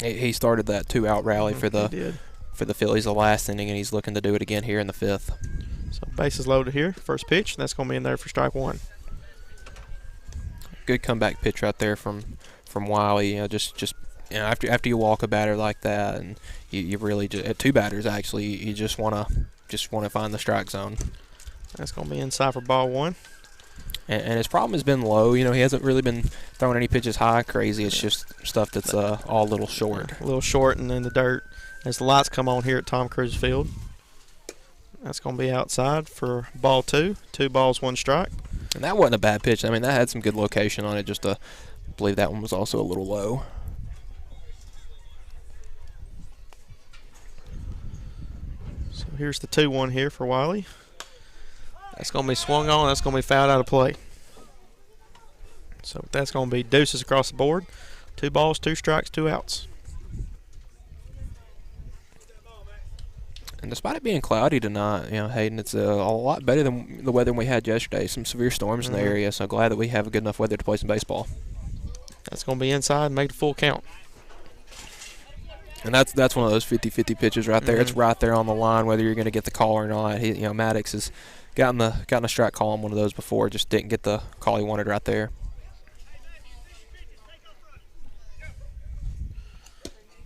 He started that 2-out rally for the Phillies the last inning, and he's looking to do it again here in the 5th. So bases loaded here, first pitch, and that's going to be in there for strike 1. Good comeback pitch right there from Wiley. You know, just you know, after you walk a batter like that, and you really just 2 batters actually, you just want to find the strike zone. That's going to be inside for ball 1. And his problem has been low. You know, he hasn't really been throwing any pitches high, crazy. It's just stuff that's all a little short. A little short and in the dirt. As the lights come on here at Tom Cruise Field. That's going to be outside for ball 2. 2 balls, 1 strike. And that wasn't a bad pitch. I mean, that had some good location on it. I believe that one was also a little low. So here's the 2-1 here for Wiley. That's going to be swung on. That's going to be fouled out of play. So that's going to be deuces across the board. 2 balls, 2 strikes, 2 outs. And despite it being cloudy tonight, you know, Hayden, it's a lot better than the weather we had yesterday. Some severe storms in the area, so glad that we have good enough weather to play some baseball. That's going to be inside and make the full count. And that's one of those 50-50 pitches right there. It's right there on the line whether you're going to get the call or not. Maddox has gotten a strike call on one of those before, just didn't get the call he wanted right there.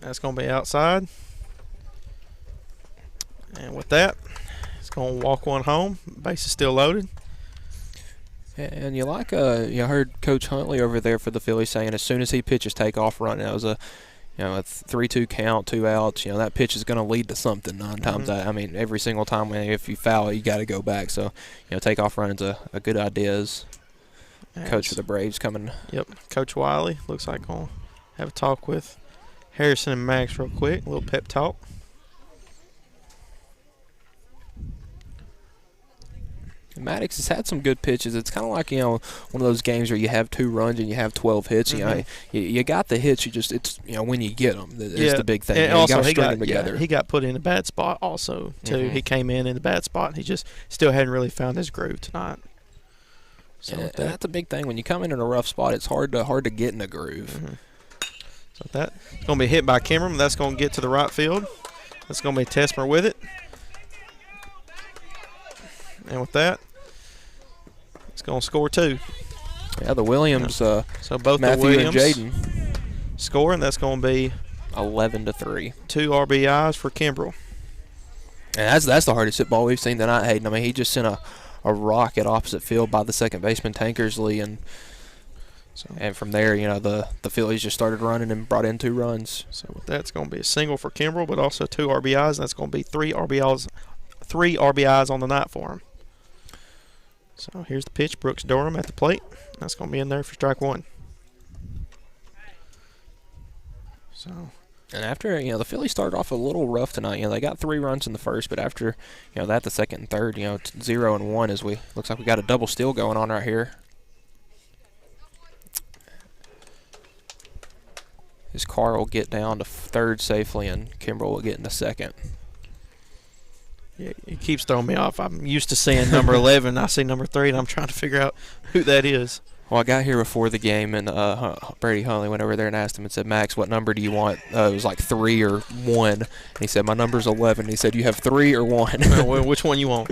That's going to be outside. And with that, it's going to walk one home. Base is still loaded. And you heard Coach Huntley over there for the Phillies saying as soon as he pitches, take off running. That was a 3-2 count, 2 outs. That pitch is going to lead to something 9 times. Every single time if you foul it, you got to go back. So, take off running's a good idea as coach for the Braves coming. Yep, Coach Wiley looks like going to have a talk with Harrison and Max real quick, a little pep talk. Maddox has had some good pitches. It's kind of like, one of those games where you have 2 runs and you have 12 hits. You got the hits. It's when you get them. It's the big thing. And also, you got to string them together. He got put in a bad spot also, too. He came in a bad spot. He just still hadn't really found his groove tonight. So that's a big thing. When you come in a rough spot, it's hard to get in a groove. So that's going to be hit by Kimmerer. That's going to get to the right field. That's going to be Tesmer with it. And with that, it's going to score 2. Yeah, the Williams, so both Matthew the Williams and Jaden score, and that's going to be 11-3. 2 RBIs for Kimbrell. And that's the hardest hit ball we've seen tonight, Hayden. He just sent a rocket opposite field by the second baseman Tankersley, and from there, the Phillies just started running and brought in 2 runs. So that's going to be a single for Kimbrell, but also 2 RBIs. That's going to be 3 RBIs on the night for him. So here's the pitch, Brooks Durham at the plate. That's going to be in there for strike 1. So, and after the Phillies started off a little rough tonight. They got 3 runs in the first, but after that, the second and third, 0 and 1 as looks like we got a double steal going on right here. His car will get down to third safely, and Kimbrell will get into second. Yeah, it keeps throwing me off. I'm used to seeing number 11. I see number 3, and I'm trying to figure out who that is. Well, I got here before the game, and Brady Huntley went over there and asked him and said, Max, what number do you want? It was like 3 or 1. And he said, my number's 11. He said, you have 3 or 1? Well, which one you want?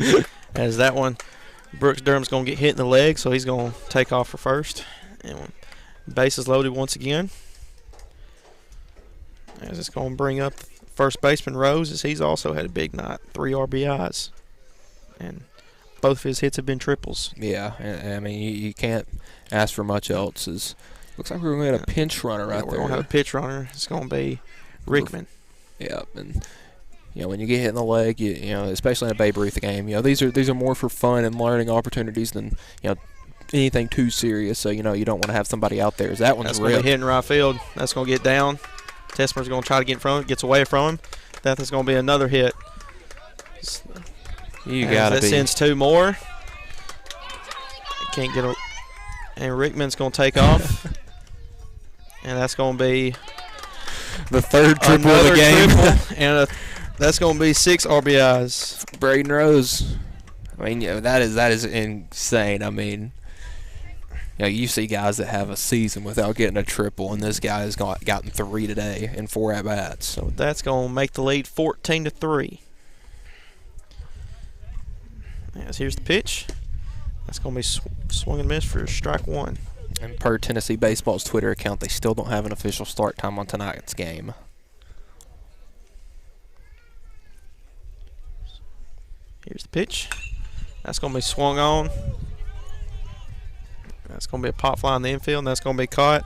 As that one, Brooks Durham's going to get hit in the leg, so he's going to take off for first. And base is loaded once again. As it's going to bring up first baseman Rose, as he's also had a big night, 3 RBIs. And both of his hits have been triples. Yeah, you can't ask for much else. Looks like we're going to get a pinch runner right there. We're going to have a pitch runner. It's going to be Rickman. Yeah, and when you get hit in the leg, especially in a Babe Ruth game, these are more for fun and learning opportunities than anything too serious. So you don't want to have somebody out there. That one's That's going to be hitting right field. That's going to get down. Tesmer's going to try to get in front of it, gets away from him. That's going to be another hit. That sends 2 more. Can't get and Rickman's going to take off. And that's going to be the 3rd triple of the game. And that's going to be 6 RBIs. Braden Rose. That is insane. You see guys that have a season without getting a triple, and this guy has gotten 3 today in 4 at-bats. So that's going to make the lead 14-3. Here's the pitch. That's going to be swing and miss for strike 1. And per Tennessee Baseball's Twitter account, they still don't have an official start time on tonight's game. Here's the pitch. That's going to be swung on. That's going to be a pop fly in the infield, and that's going to be caught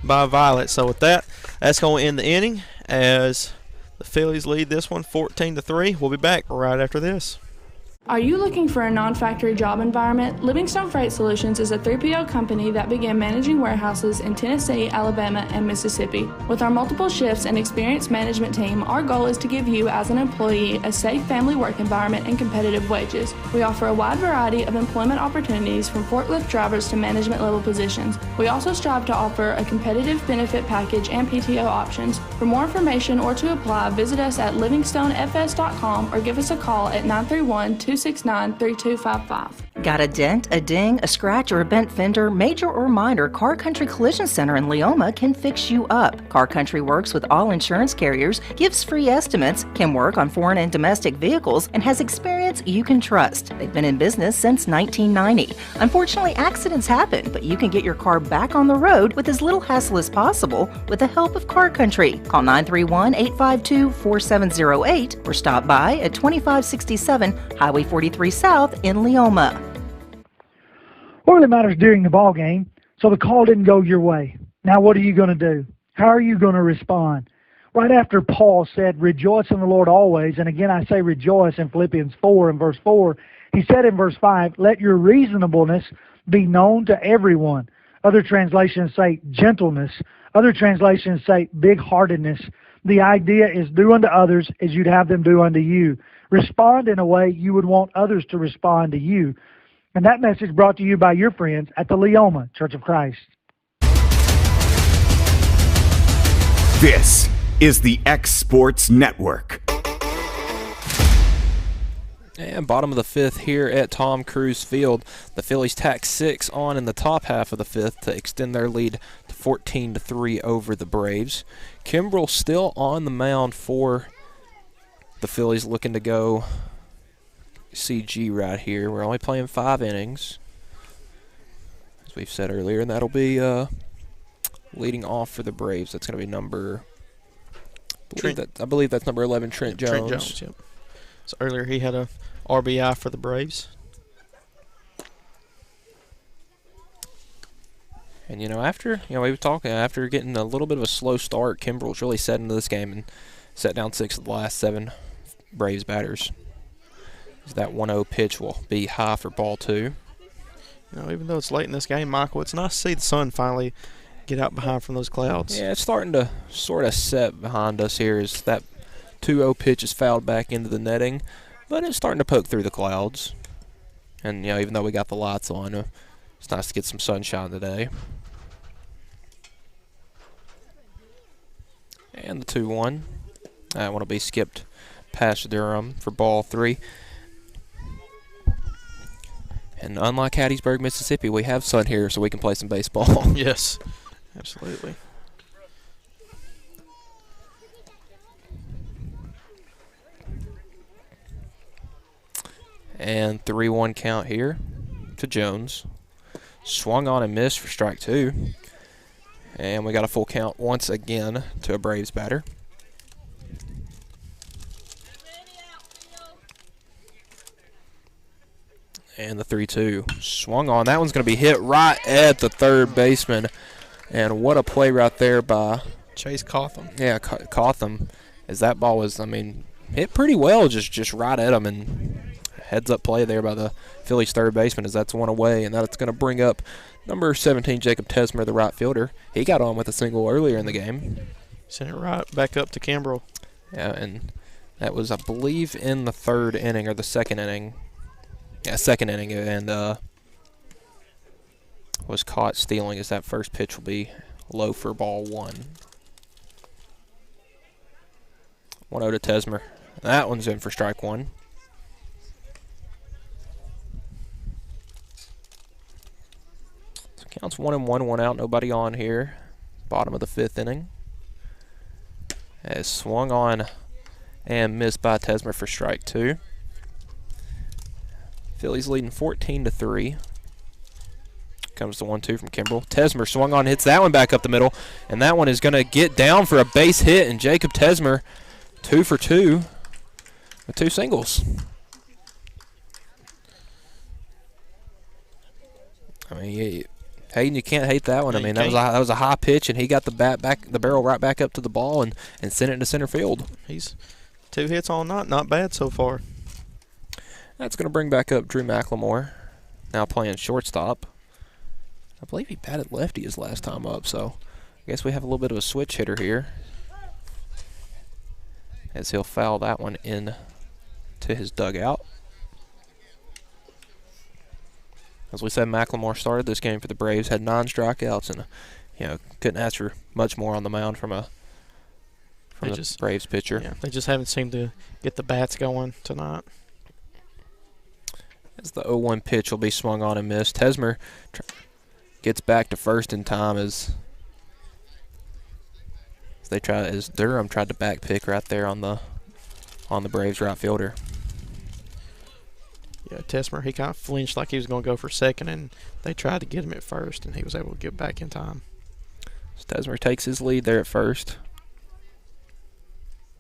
by Violet. So with that, that's going to end the inning as the Phillies lead this one 14-3. We'll be back right after this. Are you looking for a non-factory job environment? Livingstone Freight Solutions is a 3PL company that began managing warehouses in Tennessee, Alabama, and Mississippi. With our multiple shifts and experienced management team, our goal is to give you as an employee a safe family work environment and competitive wages. We offer a wide variety of employment opportunities from forklift drivers to management level positions. We also strive to offer a competitive benefit package and PTO options. For more information or to apply, visit us at livingstonefs.com or give us a call at 931-269-3255. Got a dent, a ding, a scratch, or a bent fender? Major or minor, Car Country Collision Center in Leoma can fix you up. Car Country works with all insurance carriers, gives free estimates, can work on foreign and domestic vehicles, and has experience you can trust. They've been in business since 1990. Unfortunately, accidents happen, but you can get your car back on the road with as little hassle as possible with the help of Car Country. Call 931-852-4708 or stop by at 2567 Highway 43 South in Leoma. What really matters during the ball game, so the call didn't go your way. Now what are you going to do? How are you going to respond? Right after Paul said, rejoice in the Lord always, and again I say rejoice in Philippians 4 and verse 4, he said in verse 5, let your reasonableness be known to everyone. Other translations say gentleness. Other translations say big-heartedness. The idea is do unto others as you'd have them do unto you. Respond in a way you would want others to respond to you. And that message brought to you by your friends at the Leoma Church of Christ. This is the X Sports Network. And bottom of the fifth here at Tom Cruise Field. The Phillies tack 6 on in the top half of the fifth to extend their lead to 14-3 over the Braves. Kimbrell still on the mound for the Phillies, looking to go CG right here. We're only playing 5 innings, as we've said earlier, and that'll be leading off for the Braves. That's going to be number, I believe that's number 11, Trent Jones. Trent Jones, yep. So earlier he had a RBI for the Braves. And, after, we were talking, after getting a little bit of a slow start, Kimbrell's really set into this game and set down 6 of the last 7 Braves batters. That 1-0 pitch will be high for ball 2. Even though it's late in this game, Michael, it's nice to see the sun finally get out behind from those clouds. Yeah, it's starting to sort of set behind us here as that 2-0 pitch is fouled back into the netting, but it's starting to poke through the clouds. And, even though we got the lights on, it's nice to get some sunshine today. And the 2-1. That one will be skipped past Durham for ball 3. And unlike Hattiesburg, Mississippi, we have sun here, so we can play some baseball. Yes, absolutely. And 3-1 count here to Jones. Swung on and missed for strike 2. And we got a full count once again to a Braves batter. And the 3-2 swung on. That one's going to be hit right at the third baseman. And what a play right there by Chase Cotham. Yeah, Cotham. As that ball was, hit pretty well, just right at him. And heads-up play there by the Phillies third baseman as that's one away. And that's going to bring up number 17, Jacob Tesmer, the right fielder. He got on with a single earlier in the game. Sent it right back up to Kimbrell. Yeah, and that was, I believe, in the third inning or the second inning. Yeah, second inning, and was caught stealing as that first pitch will be low for ball 1. 1-0 to Tesmer. That one's in for strike 1. So counts 1-1, 1 out, nobody on here. Bottom of the 5th inning. As swung on and missed by Tesmer for strike 2. Phillies leading 14-3. Comes the 1-2 from Kimbrell. Tesmer swung on, hits that one back up the middle, and that one is going to get down for a base hit, and Jacob Tesmer 2 for 2 with 2 singles. Hayden, you can't hate that one. That was a high pitch, and he got the barrel right back up to the ball and sent it into center field. He's 2 hits all night, not bad so far. That's going to bring back up Drew McLemore, now playing shortstop. I believe he batted lefty his last time up, so I guess we have a little bit of a switch hitter here, as he'll foul that one in to his dugout. As we said, McLemore started this game for the Braves, had 9 strikeouts, and couldn't ask for much more on the mound from the Braves pitcher. Yeah, they just haven't seemed to get the bats going tonight. As the 0-1 pitch will be swung on and missed. Tesmer gets back to first in time as Durham tried to back pick right there on the Braves right fielder. Yeah, Tesmer, he kind of flinched like he was going to go for second, and they tried to get him at first, and he was able to get back in time. So Tesmer takes his lead there at first.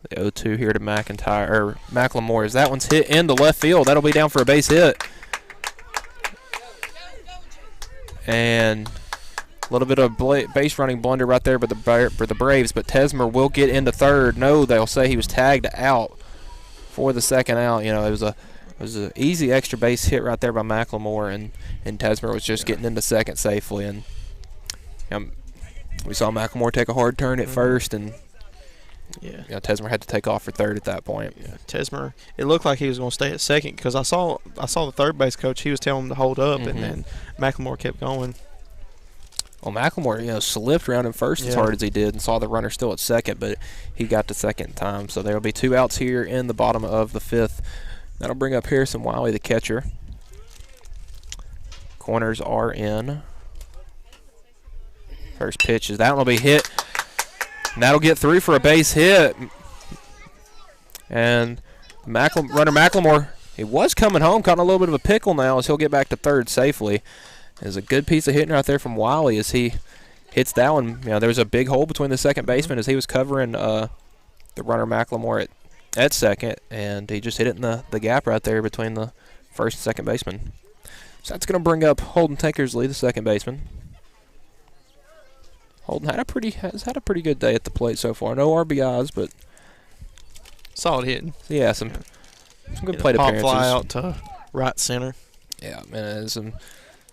The 0-2 here to McLemore. As that one's hit into left field, that'll be down for a base hit. And a little bit of base running blunder right there for the Braves, but Tesmer will get into third. No, they'll say he was tagged out for the second out. It was an easy extra base hit right there by McLemore, and Tesmer was just getting into second safely. And we saw McLemore take a hard turn at first, and Tesmer had to take off for third at that point. Yeah, Tesmer, it looked like he was going to stay at second because I saw the third base coach. He was telling him to hold up, and then McLemore kept going. Well, McLemore, slipped around in first as hard as he did and saw the runner still at second, but he got to second in time. So there will be 2 outs here in the bottom of the 5th. That'll bring up Harrison Wiley, the catcher. Corners are in. First pitch is that one will be hit. And that'll get through for a base hit. And runner McLemore, he was coming home, caught in a little bit of a pickle now as he'll get back to third safely. There's a good piece of hitting right there from Wiley as he hits that one. There was a big hole between the second baseman as he was covering the runner McLemore at second, and he just hit it in the gap right there between the first and second baseman. So that's going to bring up Holden Tankersley, the second baseman. Holden has had a pretty good day at the plate so far. No RBIs, but solid hitting. Yeah, some good plate appearances. Pop fly out to right center. Yeah, man, some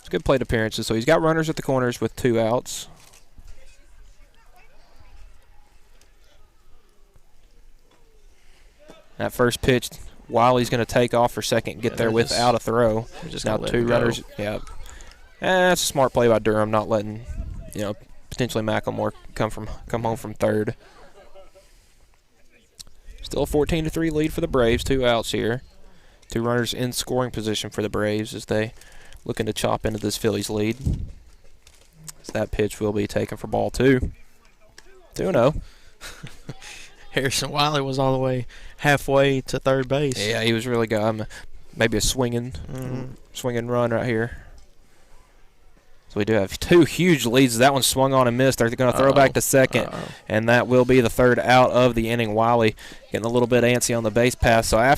good plate appearances. So he's got runners at the corners with 2 outs. That first pitch, Wiley's going to take off for second, get there without a throw. Now 2 runners. Yeah, that's a smart play by Durham, not letting potentially McLemore come home from third. Still a 14-3 lead for the Braves. 2 outs here. 2 runners in scoring position for the Braves as they looking to chop into this Phillies lead. So that pitch will be taken for ball 2. 2-0. Harrison Wiley was all the way halfway to third base. Yeah, he was really good. Maybe a swinging run right here. So we do have 2 huge leads. That one swung on and missed. They're going to throw back to second, and that will be the 3rd out of the inning. Wiley getting a little bit antsy on the base pass. So I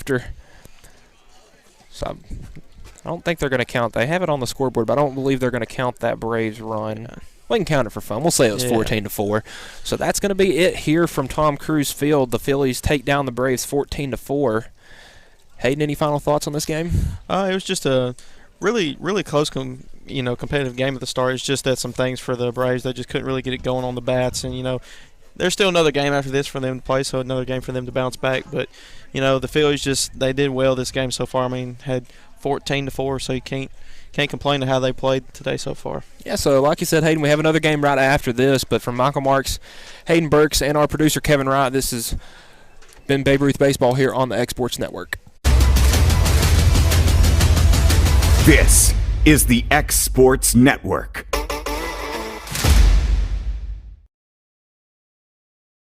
don't think they're going to count. They have it on the scoreboard, but I don't believe they're going to count that Braves run. We can count it for fun. We'll say it was 14-4. So that's going to be it here from Tom Cruise Field. The Phillies take down the Braves 14-4. Hayden, any final thoughts on this game? It was just a really, really close competitive game at the start. It's just that some things for the Braves, they just couldn't really get it going on the bats. And, there's still another game after this for them to play, so another game for them to bounce back. But, the Phillies they did well this game so far. I mean, had 14-4, so you can't complain to how they played today so far. Yeah, so like you said, Hayden, we have another game right after this. But from Michael Marks, Hayden Burks, and our producer Kevin Wright, this has been Babe Ruth Baseball here on the X-Sports Network. This is the X-Sports Network.